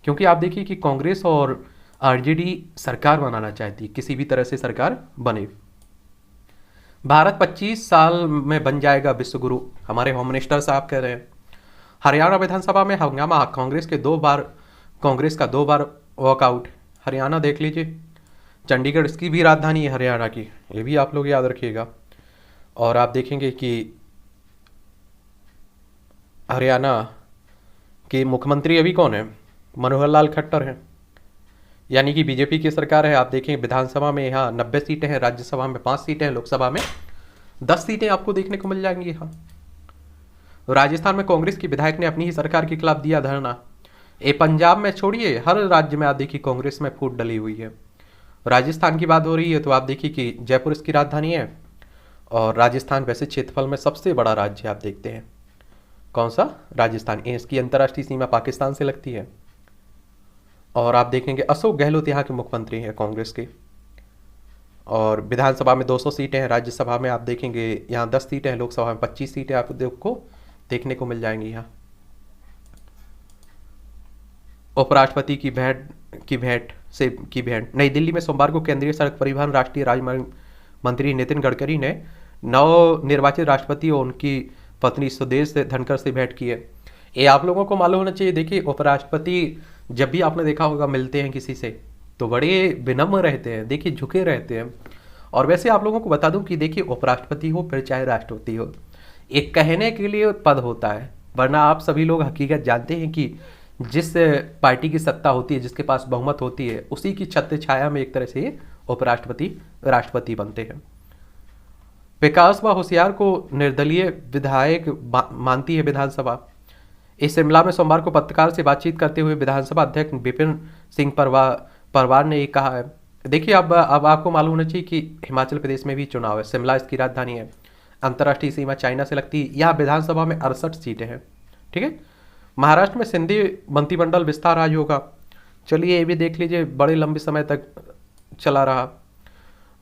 क्योंकि आप देखिए कि कांग्रेस और आरजेडी सरकार बनाना चाहती है, किसी भी तरह से सरकार बने। भारत 25 साल में बन जाएगा विश्व गुरु, हमारे होम मिनिस्टर साहब कह रहे हैं। हरियाणा विधानसभा में हंगामा, कांग्रेस का 2 बार वॉकआउट। हरियाणा देख लीजिए, चंडीगढ़ इसकी भी राजधानी है हरियाणा की, ये भी आप लोग याद रखिएगा। और आप देखेंगे कि हरियाणा के मुख्यमंत्री अभी कौन है, मनोहर लाल खट्टर हैं, यानी कि बीजेपी की सरकार है। आप देखें विधानसभा में यहाँ 90 सीटें हैं, राज्यसभा में 5 सीटें हैं, लोकसभा में 10 सीटें आपको देखने को मिल जाएंगी यहाँ। राजस्थान में कांग्रेस की विधायक ने अपनी ही सरकार के खिलाफ दिया धरना। ये पंजाब में छोड़िए, हर राज्य में आप देखिए कांग्रेस में फूट डली हुई है। राजस्थान की बात हो रही है तो आप देखिए कि जयपुर इसकी राजधानी है, और राजस्थान वैसे क्षेत्रफल में सबसे बड़ा राज्य आप देखते हैं। कौन सा? राजस्थान। इसकी अंतर्राष्ट्रीय सीमा पाकिस्तान से लगती है। और आप देखेंगे अशोक गहलोत यहाँ के मुख्यमंत्री हैं कांग्रेस के। और विधानसभा में 200 सीटें हैं, राज्यसभा में आप देखेंगे यहाँ 10 सीटें हैं, लोकसभा में 25 सीटें आपको देखने को मिल जाएंगी यहाँ। उपराष्ट्रपति की भेंट। नई दिल्ली में सोमवार को केंद्रीय सड़क परिवहन राष्ट्रीय राजमार्ग मंत्री नितिन गडकरी ने नव निर्वाचित राष्ट्रपति और उनकी पत्नी सुदेश धनखड़ से भेंट की है। ये आप लोगों को मालूम होना चाहिए। देखिए उपराष्ट्रपति जब भी आपने देखा होगा मिलते हैं किसी से तो बड़े विनम्र रहते हैं, देखिए झुके रहते हैं। और वैसे आप लोगों को बता दूं कि देखिए उपराष्ट्रपति हो फिर चाहे राष्ट्रपति हो, एक कहने के लिए पद होता है, वरना आप सभी लोग हकीकत जानते हैं कि जिस पार्टी की सत्ता होती है, जिसके पास बहुमत होती है, उसी की छत्र छाया में एक तरह से उपराष्ट्रपति राष्ट्रपति बनते हैं। विकास व होशियार को निर्दलीय विधायक मानती है विधानसभा। इस शिमला में सोमवार को पत्रकार से बातचीत करते हुए विधानसभा अध्यक्ष विपिन सिंह परमार ने ये कहा है। देखिए अब आपको मालूम होना चाहिए कि हिमाचल प्रदेश में भी चुनाव है, शिमला इसकी राजधानी है, अंतर्राष्ट्रीय सीमा चाइना से लगती है। यहाँ विधानसभा में 68 सीटें हैं, ठीक है। महाराष्ट्र में सिंधी मंत्रिमंडल विस्तार आज होगा, चलिए ये भी देख लीजिए, बड़े लंबे समय तक चला रहा।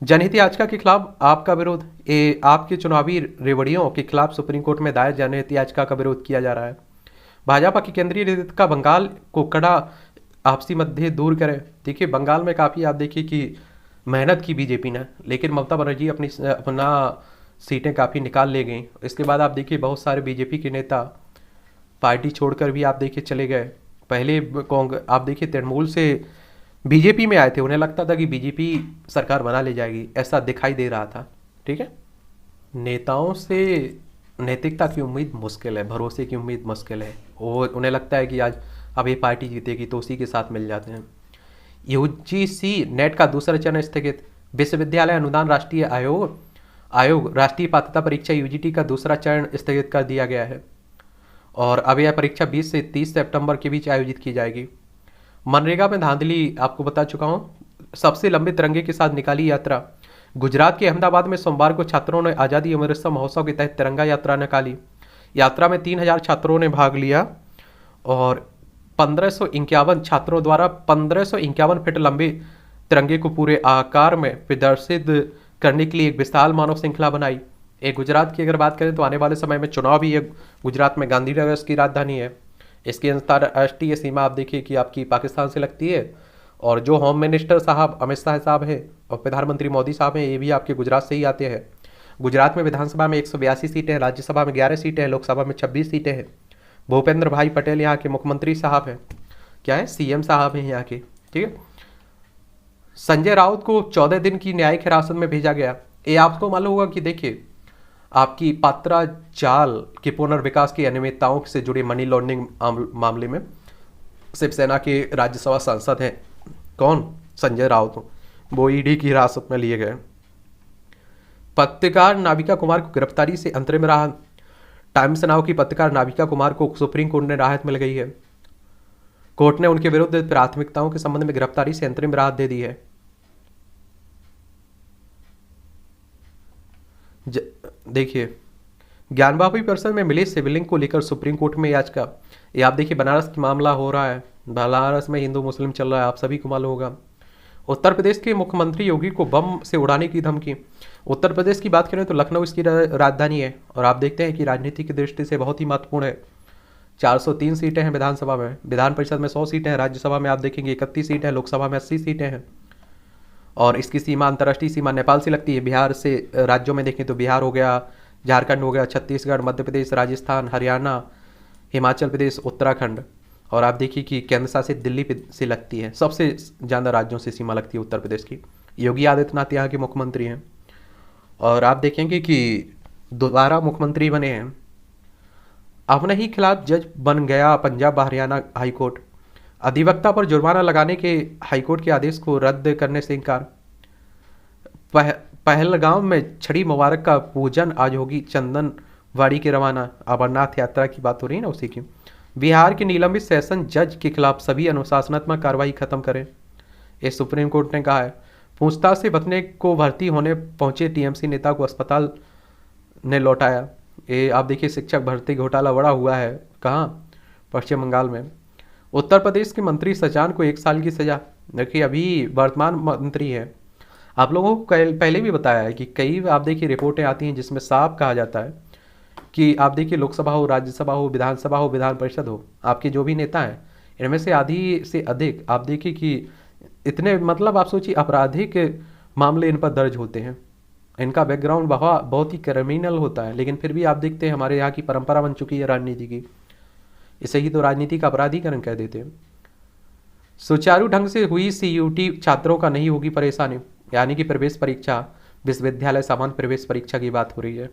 जनहित याचिका के खिलाफ आपका विरोध, ये आपके चुनावी रेवड़ियों के खिलाफ सुप्रीम कोर्ट में दायर जनहित याचिका का विरोध किया जा रहा है। भाजपा की केंद्रीय नेतृत्व बंगाल को कड़ा आपसी मतभेद दूर करें। देखिए बंगाल में काफ़ी आप देखिए कि मेहनत की बीजेपी ने, लेकिन ममता बनर्जी अपना सीटें काफ़ी निकाल ले गई। इसके बाद आप देखिए बहुत सारे बीजेपी के नेता पार्टी छोड़कर भी आप देखिए चले गए। पहले आप देखिए तृणमूल से बीजेपी में आए थे, उन्हें लगता था कि बीजेपी सरकार बना ले जाएगी, ऐसा दिखाई दे रहा था, ठीक है। नेताओं से नैतिकता की उम्मीद मुश्किल है, भरोसे की उम्मीद मुश्किल है। वो उन्हें लगता है कि आज अब ये पार्टी जीतेगी तो उसी के साथ मिल जाते हैं। यूजीसी नेट का दूसरा चरण स्थगित। विश्वविद्यालय अनुदान राष्ट्रीय आयोग राष्ट्रीय पात्रता परीक्षा यूजीटी का दूसरा चरण स्थगित कर दिया गया है, और अब यह परीक्षा 20 से 30 सितंबर के बीच आयोजित की जाएगी। मनरेगा में धांधली आपको बता चुका हूँ। सबसे लंबे तिरंगे के साथ निकाली यात्रा। गुजरात के अहमदाबाद में सोमवार को छात्रों ने आज़ादी अमृतसर महोत्सव के तहत तिरंगा यात्रा निकाली। यात्रा में 3000 छात्रों ने भाग लिया, और 1551 छात्रों द्वारा 1551 फीट लंबे तिरंगे को पूरे आकार में प्रदर्शित करने के लिए एक विशाल मानव श्रृंखला बनाई। एक गुजरात की अगर बात करें तो आने वाले समय में चुनाव भी है। गुजरात में गांधीनगर की राजधानी है, इसकी अंतर्राष्ट्रीय सीमा आप देखिए कि आपकी पाकिस्तान से लगती है, और जो होम मिनिस्टर साहब अमित शाह साहब हैं और प्रधानमंत्री मोदी साहब हैं, ये भी आपके गुजरात से ही आते हैं। गुजरात में विधानसभा में 182 सीटें हैं, राज्यसभा में 11 सीटें हैं, लोकसभा में 26 सीटें हैं। भूपेंद्र भाई पटेल यहाँ के मुख्यमंत्री साहब हैं, क्या है, सीएम साहब हैं यहाँ के, ठीक है। संजय राउत को 14 दिन की न्यायिक हिरासत में भेजा गया। ये आपको मालूम होगा कि देखिए आपकी पात्रा जाल के पुनर्विकास की अनियमितताओं से जुड़े मनी लॉन्ड्रिंग मामले में शिवसेना के राज्यसभा सांसद हैं, कौन, संजय राउत, वो ईडी की हिरासत में लिए गए। पत्रकार नाविका कुमार को गिरफ्तारी से अंतरिम राहत। टाइम्स नाउ की पत्रकार नाविका कुमार को सुप्रीम कोर्ट ने राहत मिल गई है। कोर्ट ने उनके विरुद्ध प्राथमिकताओं के संबंध में गिरफ्तारी से अंतरिम राहत दे दी है। देखिए, ज्ञानवापी परिसर में मिले शिवलिंग को लेकर सुप्रीम कोर्ट में याचिका। ये आप देखिए, बनारस की मामला हो रहा है। बनारस में हिंदू मुस्लिम चल रहा है, आप सभी को मालूम होगा। उत्तर प्रदेश के मुख्यमंत्री योगी को बम से उड़ाने की धमकी। उत्तर प्रदेश की बात करें तो लखनऊ इसकी राजधानी है और आप देखते हैं कि राजनीति की दृष्टि से बहुत ही महत्वपूर्ण है। 403 सीटें हैं विधानसभा में, विधान परिषद में 100 सीटें हैं, राज्यसभा में आप देखेंगे 31 सीटें हैं, लोकसभा में 80 सीटें हैं। और इसकी सीमा, अंतर्राष्ट्रीय सीमा नेपाल से लगती है। बिहार से राज्यों में देखें तो बिहार हो गया, झारखंड हो गया, छत्तीसगढ़, मध्य प्रदेश, राजस्थान, हरियाणा, हिमाचल प्रदेश, उत्तराखंड। और आप देखिए कि केंद्र शासित दिल्ली से लगती है। सबसे ज़्यादा राज्यों से सीमा लगती है उत्तर प्रदेश की। योगी आदित्यनाथ यहाँ के मुख्यमंत्री हैं। और आप देखेंगे कि दोबारा मुख्यमंत्री बने हैं। अपने ही खिलाफ जज बन गया पंजाब हरियाणा हाईकोर्ट। अधिवक्ता पर जुर्माना लगाने के हाईकोर्ट के आदेश को रद्द करने से इनकार। पहलगांव में छड़ी मुबारक का पूजन आज होगी चंदनवाड़ी के रवाना। अमरनाथ यात्रा की बात हो रही है ना, उसी की। बिहार के निलंबित सेशन जज के खिलाफ सभी अनुशासनात्मक कार्रवाई खत्म करें, ये सुप्रीम कोर्ट ने कहा है। पूछताछ से बचने को भर्ती होने पहुंचे टीएमसी नेता को अस्पताल ने लौटाया। ये आप देखिए, शिक्षक भर्ती घोटाला बड़ा हुआ है। कहाँ? पश्चिम बंगाल में। उत्तर प्रदेश के मंत्री सचान को 1 साल की सजा। देखिए, अभी वर्तमान मंत्री है। आप लोगों को पहले भी बताया है कि कई आप देखिए रिपोर्टें आती हैं जिसमें साफ कहा जाता है कि आप देखिए, लोकसभा हो, राज्यसभा हो, विधानसभा हो, विधान परिषद हो, आपके जो भी नेता हैं, इनमें से आधी से अधिक आप देखिए कि इतने, मतलब आप सोचिए, आपराधिक मामले इन पर दर्ज होते हैं। इनका बैकग्राउंड बहुत ही क्रिमिनल होता है। लेकिन फिर भी आप देखते हैं हमारे यहाँ की परंपरा बन चुकी है राजनीति की, इसे ही तो राजनीति का अपराधीकरण कह देते हैं। सुचारू ढंग से हुई सीयूटी छात्रों का नहीं होगी परेशानी, यानी कि प्रवेश परीक्षा, विश्वविद्यालय सामान्य प्रवेश परीक्षा की बात हो रही है।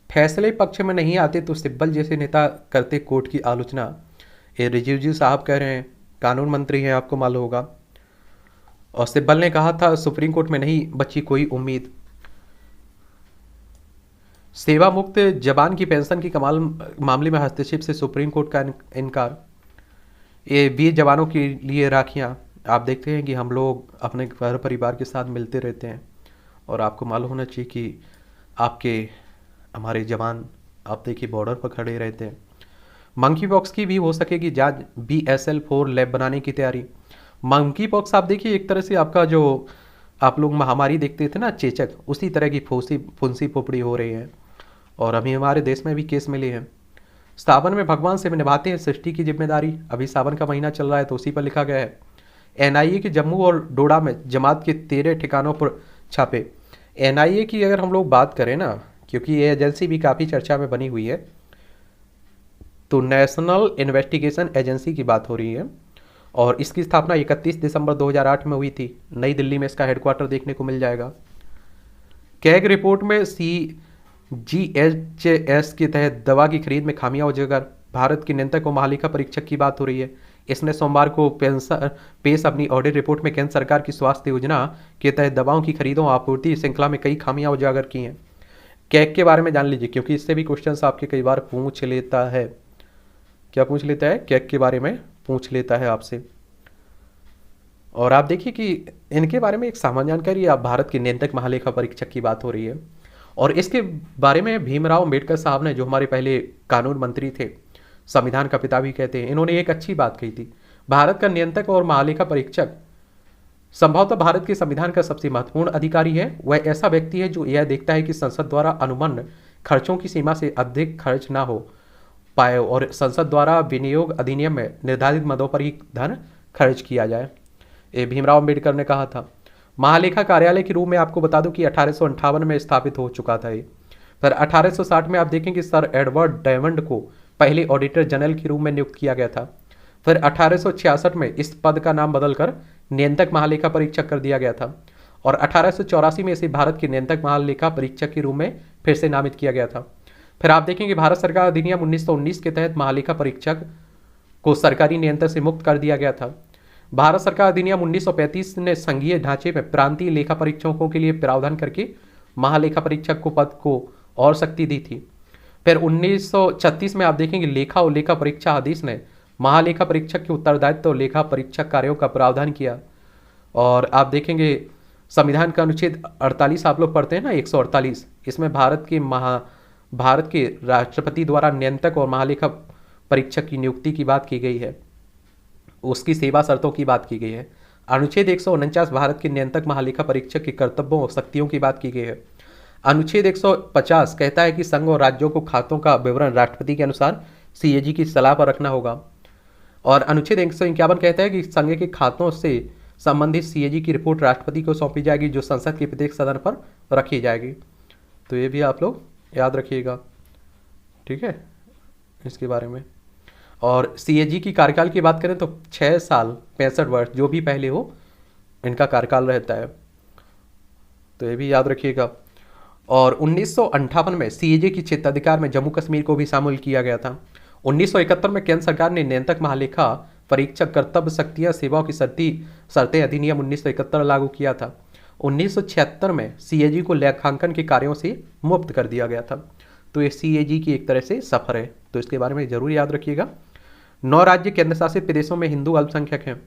फैसले पक्ष में नहीं आते तो सिब्बल जैसे नेता करते कोर्ट की आलोचना, ये रिजिजू साहब कह रहे हैं, कानून मंत्री हैं, आपको मालूम होगा। और सिब्बल ने कहा था सुप्रीम कोर्ट में नहीं बची कोई उम्मीद। सेवा मुक्त जवान की पेंशन की कमाल मामले में हस्तक्षेप से सुप्रीम कोर्ट का इनकार। ये वीर जवानों के लिए राखियां, आप देखते हैं कि हम लोग अपने घर परिवार के साथ मिलते रहते हैं और आपको मालूम होना चाहिए कि आपके हमारे जवान आप देखिए बॉर्डर पर खड़े रहते हैं। मंकी पॉक्स की भी हो सकेगी जांच, BSL-4 लैब बनाने की तैयारी। मंकी पॉक्स आप देखिए एक तरह से आपका जो आप लोग महामारी देखते थे ना, चेचक, उसी तरह की फुंसी पोपड़ी हो रही है और अभी हमारे देश में भी केस मिले हैं। सावन में भगवान से निभाते हैं सृष्टि की जिम्मेदारी। अभी सावन का महीना चल रहा है तो उसी पर लिखा गया है। NIA के जम्मू और डोडा में जमात के 13 ठिकानों पर छापे। NIA की अगर हम लोग बात करें ना, क्योंकि ये एजेंसी भी काफ़ी चर्चा में बनी हुई है, तो नेशनल इन्वेस्टिगेशन एजेंसी की बात हो रही है और इसकी स्थापना 31 दिसंबर 2008 में हुई थी। नई दिल्ली में इसका हेडक्वार्टर देखने को मिल जाएगा। कैग रिपोर्ट में CGHS के तहत दवा की खरीद में खामियां उजागर। भारत के नियंत्रक और महालेखा परीक्षक की बात हो रही है। इसने सोमवार को पेश अपनी ऑडिट रिपोर्ट में केंद्र सरकार की स्वास्थ्य योजना के तहत दवाओं की खरीदों आपूर्ति श्रृंखला में कई खामियां उजागर की हैं। कैग के बारे में जान लीजिए, क्योंकि इससे भी क्वेश्चंस आपके कई बार पूछ लेता है। क्या पूछ लेता है? कैग के बारे में पूछ लेता है आपसे। और आप देखिए कि इनके बारे में एक सामान्य जानकारी, आप भारत के नियंत्रक महालेखा परीक्षक की बात हो रही है और इसके बारे में भीमराव अम्बेडकर साहब ने, जो हमारे पहले कानून मंत्री थे, संविधान का पिता भी कहते हैं, इन्होंने एक अच्छी बात कही थी। भारत का नियंत्रक और महालेखा परीक्षक संभवतः भारत के संविधान का सबसे महत्वपूर्ण अधिकारी है। वह ऐसा व्यक्ति है जो यह देखता है कि संसद द्वारा अनुमन्य खर्चों की सीमा से अधिक खर्च ना हो पाए और संसद द्वारा विनियोग अधिनियम में निर्धारित मदों पर ही धन खर्च किया जाए। ये भीमराव अम्बेडकर ने कहा था। महालेखा कार्यालय के रूप में आपको बता दूं कि 1858 में स्थापित हो चुका था ये। फिर 1860 में आप देखेंगे सर एडवर्ड डायमंड को पहले ऑडिटर जनरल के रूप में नियुक्त किया गया था। फिर 1866 में इस पद का नाम बदलकर नियंत्रक महालेखा परीक्षक कर दिया गया था और 1884 में इसे भारत के नियंत्रक महालेखा परीक्षक के रूप में फिर से नामित किया गया था। फिर आप देखेंगे भारत सरकार अधिनियम 1919 के तहत महालेखा परीक्षक को सरकारी नियंत्रण से मुक्त कर दिया गया था। भारत सरकार अधिनियम 1935 ने संघीय ढांचे में प्रांतीय लेखा परीक्षकों के लिए प्रावधान करके महालेखा परीक्षक को पद को और शक्ति दी थी। फिर 1936 में आप देखेंगे लेखा और लेखा परीक्षा आदेश ने महालेखा परीक्षक के उत्तरदायित्व और लेखा परीक्षक कार्यों का प्रावधान किया। और आप देखेंगे संविधान का अनुच्छेद 48 आप लोग पढ़ते हैं ना, 148, इसमें भारत के राष्ट्रपति द्वारा नियंत्रक और महालेखा परीक्षक की नियुक्ति की बात की गई है, उसकी सेवा शर्तों की बात की गई है। अनुच्छेद 149 भारत के नियंत्रक महालेखा परीक्षक के कर्तव्यों और शक्तियों की बात की गई है। अनुच्छेद 150 कहता है कि संघ और राज्यों को खातों का विवरण राष्ट्रपति के अनुसार सीएजी की सलाह पर रखना होगा। और अनुच्छेद 151 कहता है कि संघ के खातों से संबंधित सीएजी की रिपोर्ट राष्ट्रपति को सौंपी जाएगी, जो संसद के प्रत्येक सदन पर रखी जाएगी। तो ये भी आप लोग याद रखिएगा, ठीक है, इसके बारे में। और सीएजी की कार्यकाल की बात करें तो 6 साल 65 वर्ष जो भी पहले हो इनका कार्यकाल रहता है, तो ये भी याद रखिएगा। और 1958 में सीएजी की क्षेत्राधिकार में जम्मू कश्मीर को भी शामिल किया गया था। 1971 में केंद्र सरकार ने नियंत्रक महालेखा परीक्षक कर्तव्य शक्तियां सेवाओं की शर्तें अधिनियम 1971 लागू किया था। 1976 में सीएजी को लेखांकन के कार्यों से मुक्त कर दिया गया था। तो ये सीएजी की एक तरह से सफर है, तो इसके बारे में जरूर याद रखिएगा। 9 राज्य केंद्र शासित प्रदेशों में हिंदू अल्पसंख्यक हैं।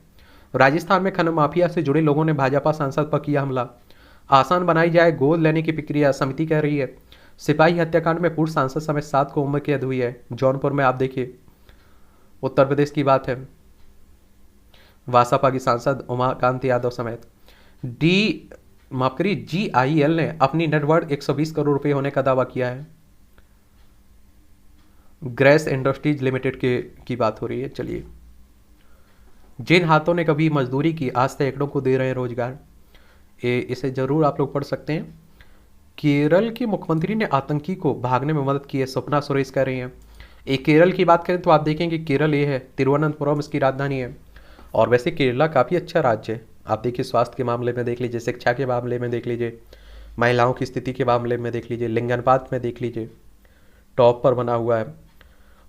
राजस्थान में खनन माफिया से जुड़े लोगों ने भाजपा सांसद पर किया हमला। आसान बनाई जाए गोद लेने की प्रक्रिया, समिति कह रही है। सिपाही हत्याकांड में पूर्व सांसद समेत 7 को उम्र कैद हुई है जौनपुर में। आप देखिए उत्तर प्रदेश की बात है, वासपा की सांसद उमाकांत यादव समेत। GIL ने अपनी नेटवर्थ 120 करोड़ रुपए होने का दावा किया है। ग्रेस इंडस्ट्रीज लिमिटेड की बात हो रही है। चलिए, जिन हाथों ने कभी मजदूरी की आज सैकड़ों को दे रहे हैं रोजगार, इसे जरूर आप लोग पढ़ सकते हैं। केरल के मुख्यमंत्री ने आतंकी को भागने में मदद की है, स्वप्ना सुरेश कह रही हैं। एक केरल की बात करें तो आप देखेंगे केरल ये है, तिरुवनंतपुरम इसकी राजधानी है। और वैसे केरला काफ़ी अच्छा राज्य है। आप देखिए स्वास्थ्य के मामले में देख लीजिए, शिक्षा के मामले में देख लीजिए, महिलाओं की स्थिति के मामले में देख लीजिए, लिंगानुपात में देख लीजिए, टॉप पर बना हुआ है।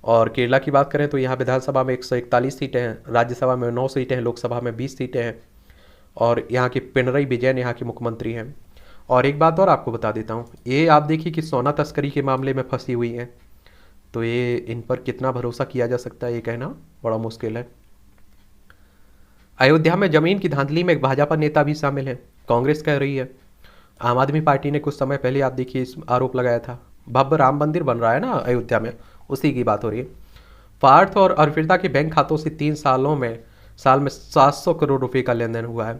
और केरला की बात करें तो यहाँ विधानसभा में 141 सीटें हैं, राज्यसभा में 9 सीटें हैं, लोकसभा में 20 सीटें हैं। और यहाँ के पिनरई विजयन यहाँ के मुख्यमंत्री हैं। और एक बात और आपको बता देता हूँ, ये आप देखिए कि सोना तस्करी के मामले में फंसी हुई हैं, तो ये इन पर कितना भरोसा किया जा सकता है ये कहना बड़ा मुश्किल है। अयोध्या में जमीन की धांधली में एक भाजपा नेता भी शामिल है, कांग्रेस कह रही है। आम आदमी पार्टी ने कुछ समय पहले आप देखिए इस आरोप लगाया था। भव्य राम मंदिर बन रहा है ना अयोध्या में, उसी की बात हो रही है। पार्थ और अर्पिता के बैंक खातों से 3 साल में 700 करोड़ रुपए का लेन देन हुआ है।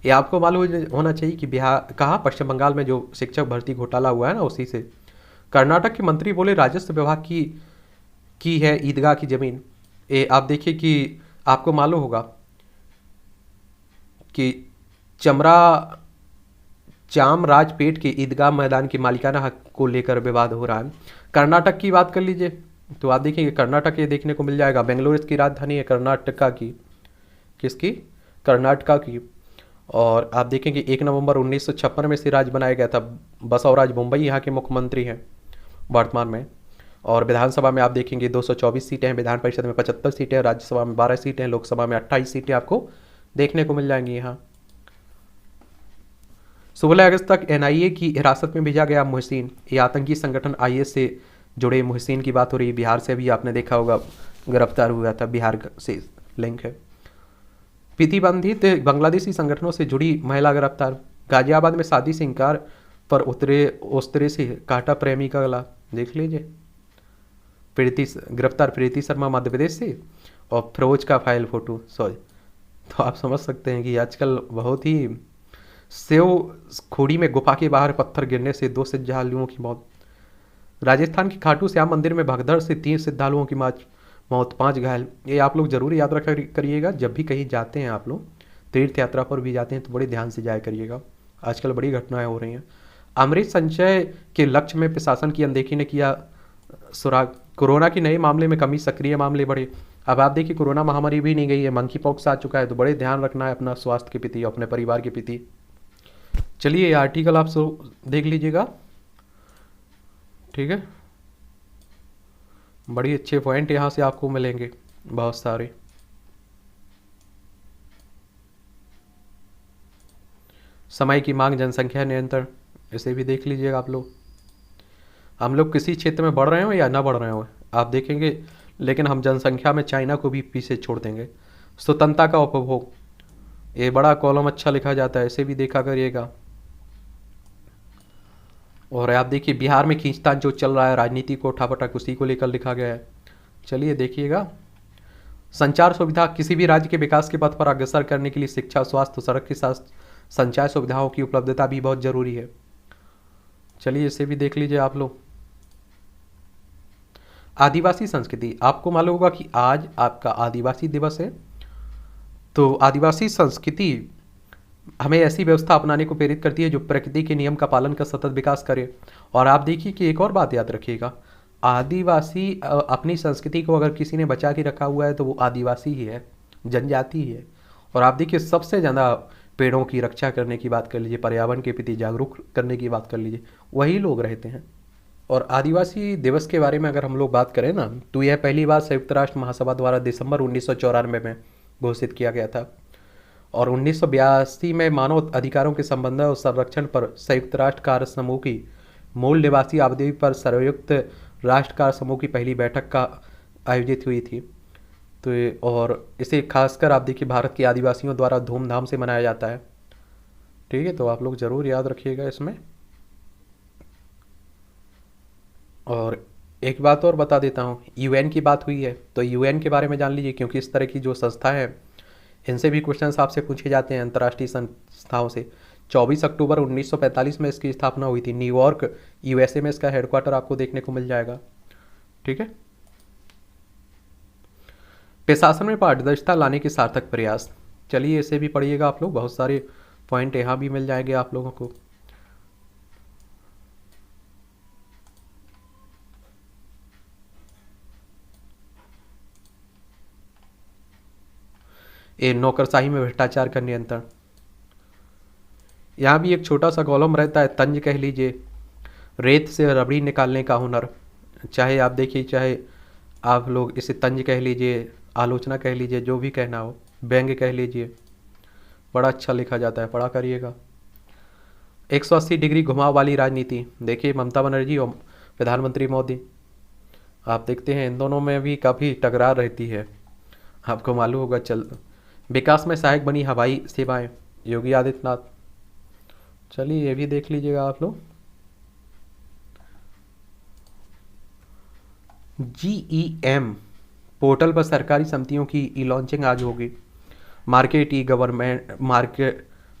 ये आपको मालूम होना चाहिए कि पश्चिम बंगाल में जो शिक्षक भर्ती घोटाला हुआ है ना, उसी से। कर्नाटक के मंत्री बोले राजस्व विभाग की है ईदगाह की जमीन। ये आप देखिए कि आपको मालूम होगा कि चामराजपेट के ईदगाह मैदान के मालिकाना हक को लेकर विवाद हो रहा है। कर्नाटक की बात कर लीजिए तो आप देखेंगे कर्नाटक ये देखने को मिल जाएगा। बेंगलुरु इसकी राजधानी है कर्नाटका की। किसकी? कर्नाटका की। और आप देखेंगे 1 नवंबर 1956 में इसे राज्य बनाया गया था। बसवराज मुंबई यहाँ के मुख्यमंत्री हैं वर्तमान में। और विधानसभा में आप देखेंगे 224 सीटें हैं, विधान परिषद में 75 सीटें हैं, राज्यसभा में 12 सीटें हैं, लोकसभा में 28 सीटें आपको देखने को मिल जाएंगी यहाँ। 16 अगस्त तक एनआईए की हिरासत में भेजा गया मुहसिन। ये आतंकी संगठन आईएस से जुड़े मुहसिन की बात हो रही है। बिहार से भी आपने देखा होगा गिरफ्तार हुआ था, बिहार से लिंक है। प्रतिबंधित बांग्लादेशी संगठनों से जुड़ी महिला गिरफ्तार। गाजियाबाद में शादी से इंकार पर उतरे से काटा प्रेमी का गला। देख लीजिए, गिरफ्तार प्रीति शर्मा मध्य प्रदेश से और फिरोज का फाइल फोटो। तो आप समझ सकते हैं कि आजकल बहुत ही खोड़ी में गुफा के बाहर पत्थर गिरने से 2 श्रद्धालुओं की मौत। राजस्थान के खाटू श्याम मंदिर में भगदड़ से 3 श्रद्धालुओं की मौत, 5 घायल। ये आप लोग जरूर याद रखा करिएगा, जब भी कहीं जाते हैं आप लोग तीर्थ यात्रा पर भी जाते हैं तो बड़े ध्यान से जाया करिएगा। आजकल बड़ी घटनाएं हो रही हैं। अमृत संचय के लक्ष्य में प्रशासन की अनदेखी ने किया सुराग। कोरोना के नए मामले में कमी, सक्रिय मामले बढ़े। अब आप देखिए कोरोना महामारी भी नहीं गई है, मंकी पॉक्स आ चुका है, तो बड़े ध्यान रखना है अपना स्वास्थ्य के प्रति, अपने परिवार के प्रति। चलिए ये आर्टिकल आप देख लीजिएगा, ठीक है। बड़ी अच्छे पॉइंट यहाँ से आपको मिलेंगे बहुत सारे। समय की मांग, जनसंख्या नियंत्रण, इसे भी देख लीजिएगा आप लोग। हम लोग किसी क्षेत्र में बढ़ रहे हो या ना बढ़ रहे हो आप देखेंगे, लेकिन हम जनसंख्या में चाइना को भी पीछे छोड़ देंगे। स्वतंत्रता का उपभोग, ये बड़ा कॉलम अच्छा लिखा जाता है, इसे भी देखा करिएगा। और आप देखिए बिहार में खींचतान जो चल रहा है, राजनीति को उठापटक, उसी को लेकर लिखा गया है। चलिए देखिएगा। संचार सुविधा, किसी भी राज्य के विकास के पथ पर अग्रसर करने के लिए शिक्षा, स्वास्थ्य, सड़क के साथ संचार सुविधाओं की उपलब्धता भी बहुत जरूरी है। चलिए इसे भी देख लीजिए आप लोग। आदिवासी संस्कृति, आपको मालूम होगा कि आज आपका आदिवासी दिवस है। तो आदिवासी संस्कृति हमें ऐसी व्यवस्था अपनाने को प्रेरित करती है जो प्रकृति के नियम का पालन कर सतत विकास करे। और आप देखिए कि एक और बात याद रखिएगा, आदिवासी अपनी संस्कृति को अगर किसी ने बचा के रखा हुआ है तो वो आदिवासी ही है, जनजाति ही है। और आप देखिए सबसे ज़्यादा पेड़ों की रक्षा करने की बात कर लीजिए, पर्यावरण के प्रति जागरूक करने की बात कर लीजिए, वही लोग रहते हैं। और आदिवासी दिवस के बारे में अगर हम लोग बात करें ना, तो यह पहली बार संयुक्त राष्ट्र महासभा द्वारा दिसंबर 1994 में घोषित किया गया था। और 1982 में मानव अधिकारों के संबंध और संरक्षण पर संयुक्त राष्ट्र कार्य समूह की मूल निवासी आबादी पर संयुक्त राष्ट्र कार्य समूह की पहली बैठक का आयोजित हुई थी। तो और इसे खासकर आप देखिए भारत के आदिवासियों द्वारा धूमधाम से मनाया जाता है। ठीक है, तो आप लोग ज़रूर याद रखिएगा इसमें। और एक बात और बता देता हूँ, यूएन की बात हुई है तो यूएन के बारे में जान लीजिए, क्योंकि इस तरह की जो संस्था है इनसे भी क्वेश्चंस आपसे पूछे जाते हैं, अंतर्राष्ट्रीय संस्थाओं से। 24 अक्टूबर 1945 में इसकी स्थापना हुई थी। न्यूयॉर्क यूएसए में इसका हेडक्वार्टर आपको देखने को मिल जाएगा। ठीक है। प्रशासन में पारदर्शिता लाने के सार्थक प्रयास, चलिए इसे भी पढ़िएगा आप लोग, बहुत सारे पॉइंट यहाँ भी मिल जाएंगे आप लोगों को। ये नौकरशाही में भ्रष्टाचार का नियंत्रण, यहाँ भी एक छोटा सा कॉलम रहता है, तंज कह लीजिए, रेत से रबड़ी निकालने का हुनर। चाहे आप देखिए, चाहे आप लोग इसे तंज कह लीजिए, आलोचना कह लीजिए, जो भी कहना हो, व्यंग्य कह लीजिए, बड़ा अच्छा लिखा जाता है, पढ़ा करिएगा। 180 डिग्री घुमाव वाली राजनीति, देखिए ममता बनर्जी और प्रधानमंत्री मोदी, आप देखते हैं इन दोनों में भी काफ़ी टकरार रहती है, आपको मालूम होगा। चल विकास में सहायक बनी हवाई सेवाएं, योगी आदित्यनाथ। चलिए ये भी देख लीजिएगा आप लोग। GEM पोर्टल पर सरकारी समितियों की ई लॉन्चिंग आज होगी। मार्केट ई गवर्नमेंट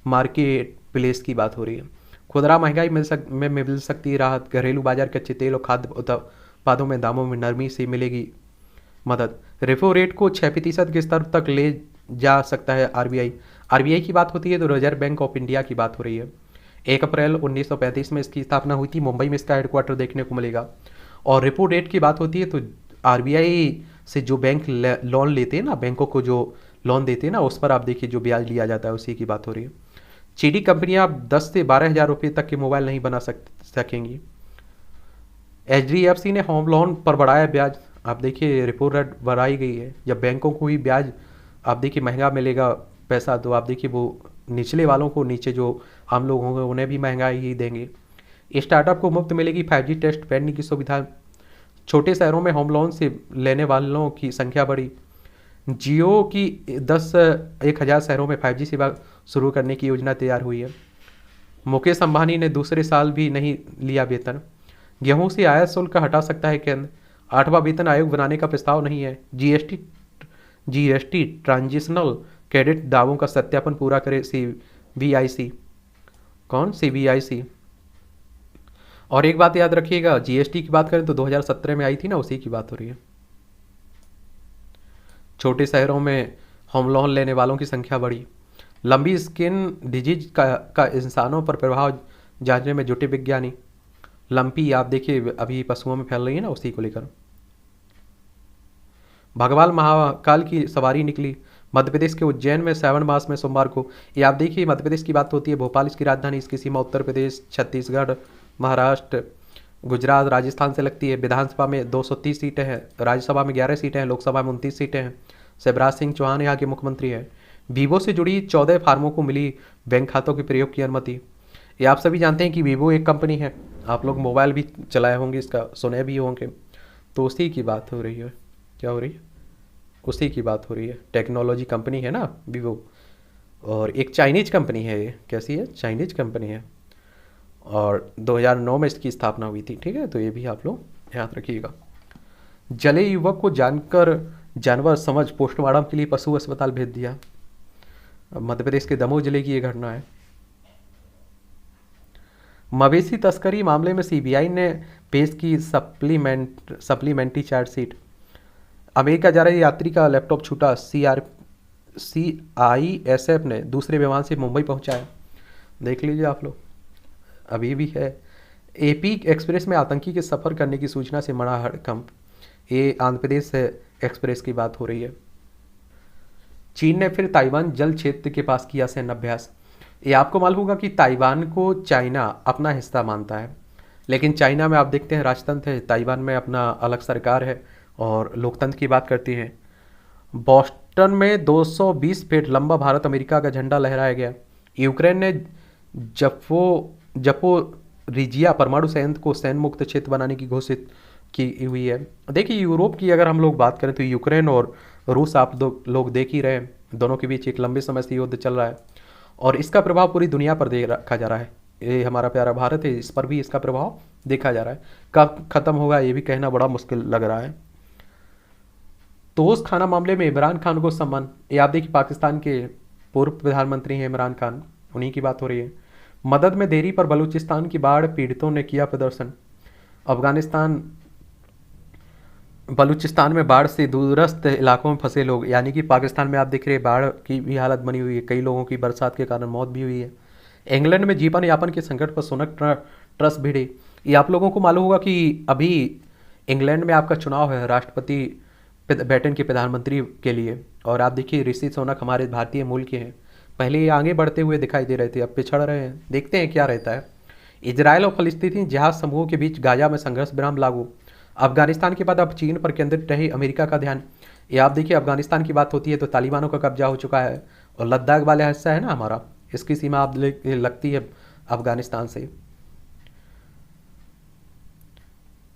मार्केट प्लेस की बात हो रही है। खुदरा महंगाई में मिल सकती है राहत, घरेलू बाजार कच्चे तेल और खाद्य उत्पादों में दामों में नरमी से मिलेगी मदद। रेपो रेट को 6% के स्तर तक ले जा सकता है आरबीआई की बात होती है तो रिजर्व बैंक ऑफ इंडिया की बात हो रही है। 1 अप्रैल 1935 में इसकी स्थापना हुई थी, मुंबई में इसका हेडक्वार्टर देखने को मिलेगा। और रेपो रेट की बात होती है तो आरबीआई से जो बैंक लोन लेते हैं ना, बैंकों को जो लोन देते हैं ना, उस पर आप देखिए जो ब्याज लिया जाता है उसी की बात हो रही है। चीनी कंपनियां 10 से 12 हज़ार रुपये तक के मोबाइल नहीं बना सकेंगी। HDFC ने होम लोन पर बढ़ाया ब्याज, आप देखिए रेपो रेट बढ़ाई गई है। जब बैंकों को ही ब्याज आप देखिए महंगा मिलेगा पैसा, तो आप देखिए वो निचले वालों को, नीचे जो आम लोग होंगे उन्हें भी महंगाई ही देंगे। स्टार्टअप को मुफ्त मिलेगी 5G टेस्ट पैड की सुविधा। छोटे शहरों में होम लोन से लेने वालों की संख्या बढ़ी। जियो की 1,000 शहरों में 5G सेवा शुरू करने की योजना तैयार हुई है। मुकेश अंबानी ने दूसरे साल भी नहीं लिया वेतन। गेहूं से आयात शुल्क हटा सकता है केंद्र। 8वां वेतन आयोग बनाने का प्रस्ताव नहीं है। जीएसटी ट्रांजिशनल क्रेडिट दावों का सत्यापन पूरा करे CBIC। कौन? CBIC। और एक बात याद रखिएगा, जीएसटी की बात करें तो 2017 में आई थी ना, उसी की बात हो रही है। छोटे शहरों में होम लोन लेने वालों की संख्या बढ़ी। लंबी स्किन डिजीज का इंसानों पर प्रभाव जांचने में जुटे विज्ञानी। लंपी आप देखिए अभी पशुओं में फैल रही है ना, उसी को लेकर। भगवान महाकाल की सवारी निकली। मध्य प्रदेश के उज्जैन में श्रावण मास में सोमवार को। ये आप देखिए मध्य प्रदेश की बात होती है, भोपाल इसकी राजधानी, इसकी सीमा उत्तर प्रदेश, छत्तीसगढ़, महाराष्ट्र, गुजरात, राजस्थान से लगती है। विधानसभा में 230 सीटें हैं, राज्यसभा में 11 सीटें हैं, लोकसभा में 29 सीटें हैं। शिवराज सिंह चौहान यहाँ के मुख्यमंत्री हैं। वीवो से जुड़ी 14 फार्मों को मिली बैंक खातों के प्रयोग की अनुमति। ये आप सभी जानते हैं कि वीवो एक कंपनी है, आप लोग मोबाइल भी चलाए होंगे, इसका सुने भी होंगे। तो उसी की बात हो रही है। क्या हो रही है? उसी की बात हो रही है। टेक्नोलॉजी कंपनी है ना वीवो, और एक चाइनीज कंपनी है ये। कैसी है? चाइनीज कंपनी है, और 2009 में इसकी स्थापना हुई थी। ठीक है, तो ये भी आप लोग याद रखिएगा। जले युवक को जानकर जानवर समझ पोस्टमार्टम के लिए पशु अस्पताल भेज दिया। अब मध्य प्रदेश के दमोह जिले की ये घटना है। मवेशी तस्करी मामले में सीबीआई ने पेश की सप्लीमेंट्री चार्जशीट। अमेरिका जा रहे यात्री का लैपटॉप छूटा, CISF ने दूसरे विमान से मुंबई पहुंचाया। देख लीजिए आप लोग, अभी भी है। AP एक्सप्रेस में आतंकी के सफ़र करने की सूचना से मड़ा हड़कंप। ये आंध्र प्रदेश से एक्सप्रेस की बात हो रही है। चीन ने फिर ताइवान जल क्षेत्र के पास किया सैन्य अभ्यास। ये आपको मालूम होगा कि ताइवान को चाइना अपना हिस्सा मानता है, लेकिन चाइना में आप देखते हैं राजतंत्र है, ताइवान में अपना अलग सरकार है और लोकतंत्र की बात करती है। बोस्टन में 220 फीट लंबा भारत अमेरिका का झंडा लहराया गया। यूक्रेन ने जपोरिजिया परमाणु संयंत्र को सैन्य मुक्त क्षेत्र बनाने की घोषित की हुई है। देखिए, यूरोप की अगर हम लोग बात करें तो यूक्रेन और रूस आप दो लोग देख ही रहे हैं, दोनों के बीच एक लंबे समय से युद्ध चल रहा है और इसका प्रभाव पूरी दुनिया पर दे रखा जा रहा है। ये हमारा प्यारा भारत है, इस पर भी इसका प्रभाव देखा जा रहा है। कब खत्म होगा ये भी कहना बड़ा मुश्किल लग रहा है। तोश खाना मामले में इमरान खान को सम्मान। ये आप देखिए, पाकिस्तान के पूर्व प्रधानमंत्री हैं इमरान खान, उन्हीं की बात हो रही है। मदद में देरी पर बलूचिस्तान की बाढ़ पीड़ितों ने किया प्रदर्शन। बलूचिस्तान में बाढ़ से दूरस्थ इलाकों में फंसे लोग, यानी कि पाकिस्तान में आप देख रहे हैं बाढ़ की भी हालत बनी हुई है, कई लोगों की बरसात के कारण मौत भी हुई है। इंग्लैंड में जीवन यापन के संकट पर सोनक ट्रस्ट भिड़े। ये आप लोगों को मालूम होगा कि अभी इंग्लैंड में आपका चुनाव है राष्ट्रपति ब्रिटेन के प्रधानमंत्री के लिए, और आप देखिए ऋषि सुनक हमारे भारतीय मूल के हैं। पहले ये आगे बढ़ते हुए दिखाई दे रहे थे, अब पिछड़ रहे हैं। देखते हैं क्या रहता है। इजरायल और फलस्तीनी जहाज समूह के बीच गाजा में संघर्ष विराम लागू। अफगानिस्तान के बाद अब चीन पर केंद्रित रही अमेरिका का ध्यान। ये आप देखिए, अफगानिस्तान की बात होती है तो तालिबानों का कब्जा हो चुका है, और लद्दाख वाला हिस्सा है ना हमारा, इसकी सीमा आप लगती है अफगानिस्तान से।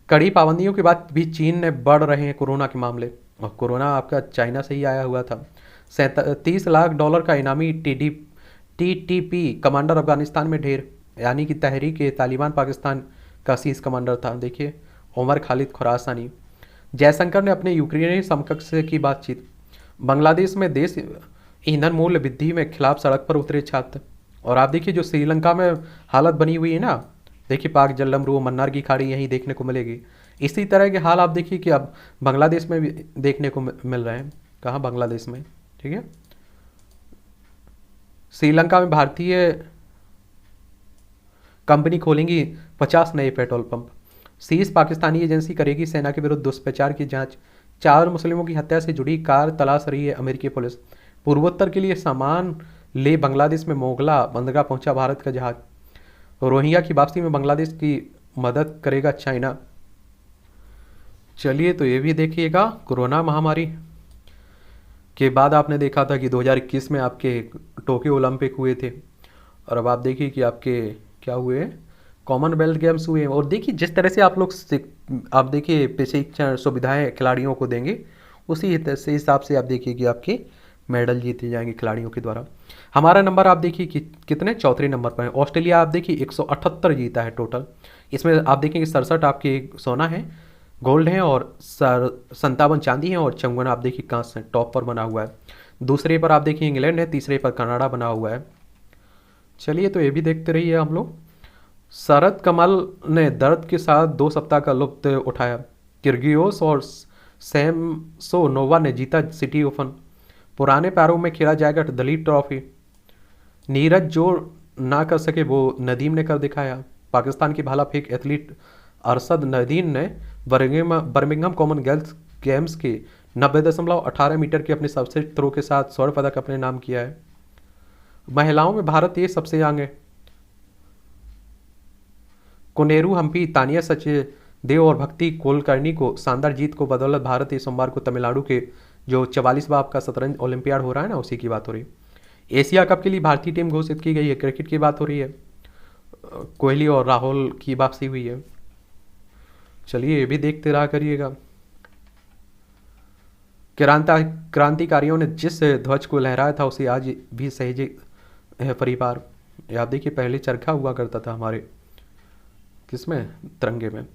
कड़ी पाबंदियों के बाद भी चीन में बढ़ रहे हैं कोरोना के मामले, और कोरोना आपका चाइना से ही आया हुआ था। 37 लाख डॉलर का इनामी TTP कमांडर अफगानिस्तान में ढेर, यानी कि तहरीक तालिबान पाकिस्तान का शीर्ष कमांडर था। देखिए, उमर खालिद खुरासानी। जयशंकर ने अपने यूक्रेनी समकक्ष से की बातचीत। बांग्लादेश में देश ईंधन मूल्य वृद्धि में खिलाफ सड़क पर उतरे छात्र। और आप देखिए, जो श्रीलंका में हालत बनी हुई है ना, देखिए पाक जलमरू मन्नार की खाड़ी यहीं देखने को मिलेगी। इसी तरह के हाल आप देखिए कि अब बांग्लादेश में भी देखने को मिल रहे हैं। कहाँ? बांग्लादेश में। ठीक है, श्रीलंका में भारतीय कंपनी खोलेंगी 50 नए पेट्रोल पंप। शीर्ष पाकिस्तानी एजेंसी करेगी सेना के विरुद्ध दुष्प्रचार की जांच। 4 मुस्लिमों की हत्या से जुड़ी कार तलाश रही है अमेरिकी पुलिस। पूर्वोत्तर के लिए सामान ले बांग्लादेश में मोगला बंदरगाह पहुंचा भारत का जहाज। रोहिंग्या की वापसी में बांग्लादेश की मदद करेगा चाइना। चलिए, तो ये भी देखिएगा। कोरोना महामारी के बाद आपने देखा था कि 2021 में आपके टोक्यो ओलंपिक हुए थे, और अब आप देखिए कि आपके क्या हुए, कॉमनवेल्थ गेम्स हुए। और देखिए जिस तरह से आप देखिए प्रशिक्षण सुविधाएं खिलाड़ियों को देंगे, उसी हिसाब से आप देखिए कि आपके मेडल जीते जाएंगे खिलाड़ियों के द्वारा। हमारा नंबर आप देखिए कि कितने, चौथे नंबर पर है। ऑस्ट्रेलिया आप देखिए 178 जीता है टोटल। इसमें आप देखेंगे 67 आपके सोना है, गोल्ड है, और 57 चांदी है, और 54 आप देखिए कांस्य है। टॉप पर बना हुआ है। दूसरे पर आप देखिए इंग्लैंड है, तीसरे पर कनाडा बना हुआ है। चलिए, तो ये भी देखते रहिए हम लोग। शरद कमल ने दर्द के साथ 2 सप्ताह का लुत्फ उठाया। किर्गियोस और सैमसोनोवा ने जीता सिटी ओपन। पुराने पैरों में खेला जाएगा दलीप ट्रॉफी। नीरज जो ना कर सके वो नदीम ने कर दिखाया। पाकिस्तान की भाला फेंक एथलीट अरशद नदीम ने बर्मिंघम कॉमनवेल्थ गेम्स के 90.18 मीटर के अपने सर्वश्रेष्ठ थ्रो के साथ स्वर्ण पदक अपने नाम किया है। महिलाओं में भारत ये सबसे आगे। कोनेरू हम्पी, तानिया सचदेव और भक्ति कुलकर्णी को शानदार जीत को बदौलत भारत इस सोमवार को तमिलनाडु के जो 44वां आपका शतरंज ओलंपियाड हो रहा है ना, उसी की बात हो रही। एशिया कप के लिए भारतीय टीम घोषित की गई है। क्रिकेट की बात हो रही है, कोहली और राहुल की वापसी हुई है। चलिए ये भी देखते रहा करिएगा। क्रांतिकारियों ने जिस ध्वज को लहराया था उसे आज भी सहेजे है परिवार। ये आप देखिए, पहले चरखा हुआ करता था हमारे किसमें, तिरंगे में।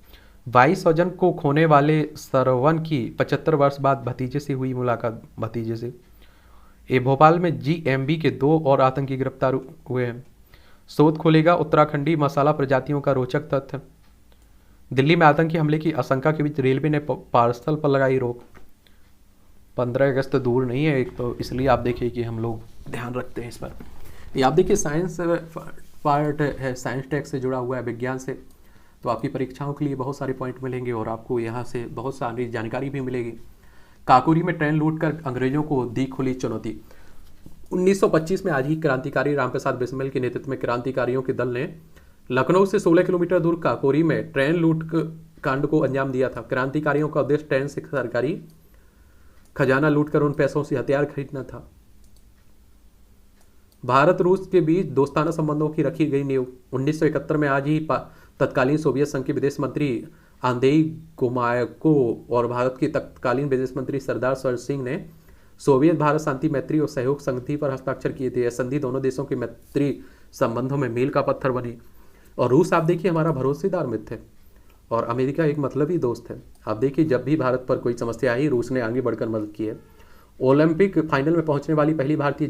22 स्वजन को खोने वाले सरवन की 75 वर्ष बाद भतीजे से हुई मुलाकात। भतीजे से ये भोपाल में जीएमबी के 2 और आतंकी गिरफ्तार हुए हैं। शोध खोलेगा उत्तराखंडी मसाला प्रजातियों का रोचक तथ्य। दिल्ली में आतंकी हमले की आशंका के बीच रेलवे ने पार्सल पर लगाई रोक। 15 अगस्त दूर नहीं है एक, तो इसलिए आप देखिए कि हम लोग ध्यान रखते हैं इस पर। ये आप देखिए साइंस पार्ट है, साइंस टेक से जुड़ा हुआ है, विज्ञान से, तो आपकी परीक्षाओं के लिए बहुत सारे पॉइंट मिलेंगे और आपको यहाँ से बहुत सारी जानकारी भी मिलेगी। काकोरी में ट्रेन लूटकर अंग्रेजों को दी खुली चुनौती। 1925 में आज ही क्रांतिकारी रामप्रसाद बिस्मिल के नेतृत्व में क्रांतिकारियों के दल ने लखनऊ से 16 किलोमीटर दूर काकोरी में ट्रेन लूट कांड को अंजाम दिया था। क्रांतिकारियों का उद्देश्य ट्रेन से सरकारी खजाना लूटकर उन पैसों से हथियार खरीदना था। भारत रूस के बीच दोस्ताना संबंधों की रखी गई नींव। 1971 में आज ही तत्कालीन सोवियत संघ के विदेश मंत्री आंदेई गोमायको और भारत के तत्कालीन विदेश मंत्री सरदार सर सिंह ने सोवियत भारत शांति मैत्री और सहयोग संधि पर हस्ताक्षर किए थे। यह संधि दोनों देशों के मैत्री संबंधों में मील का पत्थर बनी। और रूस आप देखिए हमारा भरोसेदार मित्र है और अमेरिका एक मतलबी दोस्त है। आप देखिए जब भी भारत पर कोई समस्या आई रूस ने आगे बढ़कर मदद की है। ओलंपिक फाइनल में पहुंचने वाली पहली भारतीय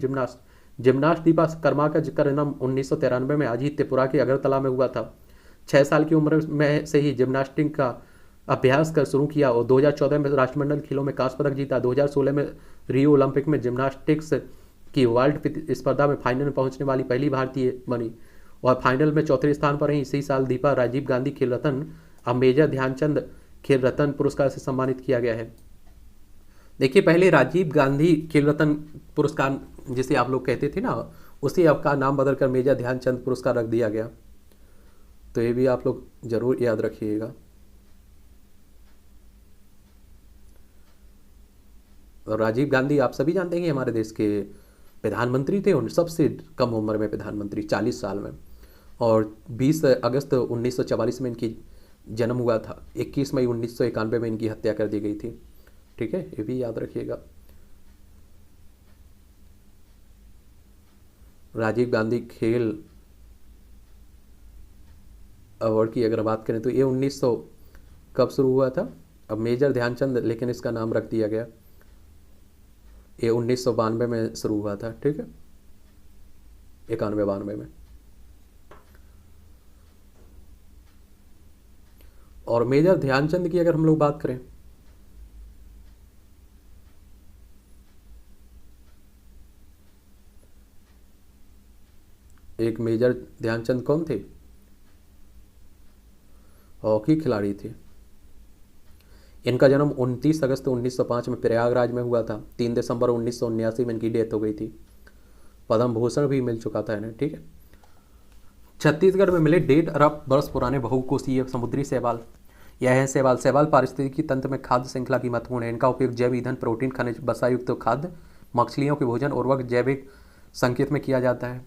जिम्नास्ट दीपा कर्मा का जन्म 1993 में आज ही त्रिपुरा के अगरतला में हुआ था। 6 साल की उम्र में से ही जिम्नास्टिक का अभ्यास कर शुरू किया और 2014 में राष्ट्रमंडल खेलों में कांस्य पदक जीता। 2016 में रियो ओलंपिक में जिम्नास्टिक्स की वर्ल्ड स्पर्धा में फाइनल में पहुंचने वाली पहली भारतीय बनी और फाइनल में चौथे स्थान पर रही। इसी साल दीपा राजीव गांधी खेल रत्न अब मेजर ध्यानचंद खेल रत्न पुरस्कार से सम्मानित किया गया है। देखिए पहले राजीव गांधी खेल रत्न पुरस्कार जिसे आप लोग कहते थे ना, उसी अब का नाम बदलकर मेजर ध्यानचंद पुरस्कार रख दिया गया। तो ये भी आप लोग जरूर याद रखिएगा। और राजीव गांधी आप सभी जानते हैं कि हमारे देश के प्रधानमंत्री थे, उन सबसे कम उम्र में प्रधानमंत्री 40 साल में। और 20 अगस्त 1944 में इनकी जन्म हुआ था। 21 मई 1991 में इनकी हत्या कर दी गई थी। ठीक है, ये भी याद रखिएगा। राजीव गांधी खेल अवार्ड की अगर बात करें तो ये 1900 कब शुरू हुआ था, अब मेजर ध्यानचंद लेकिन इसका नाम रख दिया गया। ये 1992 में शुरू हुआ था। ठीक है, 91-92 में। और मेजर ध्यानचंद की अगर हम लोग बात करें एक मेजर ध्यानचंद कौन थे, हॉकी खिलाड़ी थे। इनका जन्म 29 अगस्त 1905 में प्रयागराज में हुआ था। 3 दिसंबर 1979 में इनकी डेथ हो गई थी। पद्म भूषण भी मिल चुका था इन्हें। ठीक है, छत्तीसगढ़ में मिले 1.5 अरब वर्ष पुराने बहुकोषीय समुद्री शैवाल। यह है शैवाल। शैवाल पारिस्थितिकी तंत्र में खाद्य श्रृंखला की महत्वपूर्ण है। इनका उपयोग जैव ईंधन, प्रोटीन, खनिज, वसा युक्त खाद्य, मछलियों के भोजन, उर्वरक, जैविक संकेत में किया जाता है।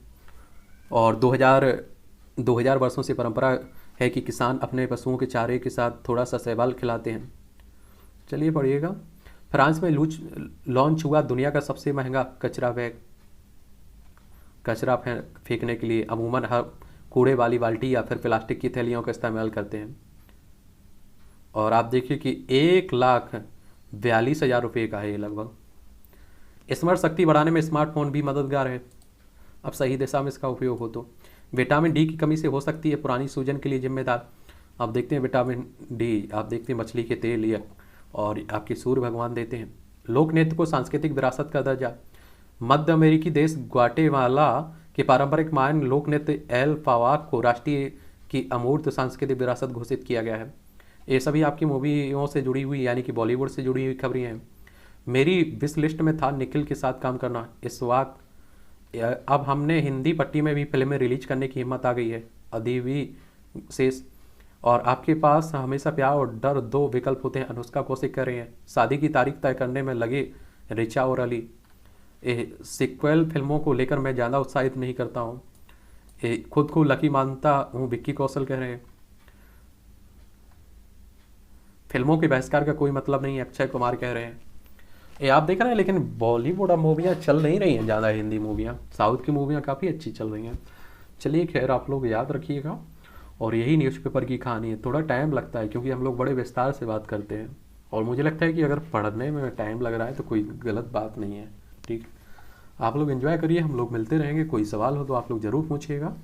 और 2000 वर्षों से परंपरा है कि किसान अपने पशुओं के चारे के साथ थोड़ा सा शैवाल खिलाते हैं। चलिए पढ़िएगा। फ्रांस में लॉन्च हुआ दुनिया का सबसे महंगा कचरा बैग। कचरा फेंकने के लिए अमूमन हर कूड़े वाली बाल्टी या फिर प्लास्टिक की थैलियों का इस्तेमाल करते हैं। और आप देखिए कि 1,42,000 रुपये का है ये लगभग। स्मरण शक्ति बढ़ाने में स्मार्टफोन भी मददगार है, अब सही दिशा में इसका उपयोग हो तो। विटामिन डी की कमी से हो सकती है पुरानी सूजन के लिए जिम्मेदार। आप देखते हैं विटामिन डी, आप देखते हैं मछली के तेल या और आपके सूर्य भगवान देते हैं। लोक नृत्य को सांस्कृतिक विरासत का दर्जा। मध्य अमेरिकी देश ग्वाटेमाला के पारंपरिक मायन लोक नृत्य एल फावाक को राष्ट्रीय की अमूर्त सांस्कृतिक विरासत घोषित किया गया है। ये सभी आपकी मूवियों से जुड़ी हुई यानी कि बॉलीवुड से जुड़ी हुई खबरें हैं। मेरी विश लिस्ट में था निखिल के साथ काम करना। इस वक्त अब हमने हिंदी पट्टी में भी फिल्में रिलीज करने की हिम्मत आ गई है। अदीबी शेष और आपके पास हमेशा प्यार और डर 2 विकल्प होते हैं। अनुष्का कौशिक कर रहे हैं। शादी की तारीख तय करने में लगे ऋचा और अली। सीक्वल फिल्मों को लेकर मैं ज़्यादा उत्साहित नहीं करता हूँ। खुद को लकी मानता हूँ, विक्की कौशल कह रहे हैं। फिल्मों के बहिष्कार का कोई मतलब नहीं है, अक्षय कुमार कह रहे हैं। ये आप देख रहे हैं, लेकिन बॉलीवुड अब मूवियाँ चल नहीं रही हैं ज़्यादा, हिंदी मूवियाँ, साउथ की मूवियाँ काफ़ी अच्छी चल रही हैं। चलिए खैर, आप लोग याद रखिएगा। और यही न्यूज़पेपर की कहानी है। थोड़ा टाइम लगता है क्योंकि हम लोग बड़े विस्तार से बात करते हैं, और मुझे लगता है कि अगर पढ़ने में टाइम लग रहा है तो कोई गलत बात नहीं है। ठीक, आप लोग एंजॉय करिए, हम लोग मिलते रहेंगे। कोई सवाल हो तो आप लोग ज़रूर पूछिएगा।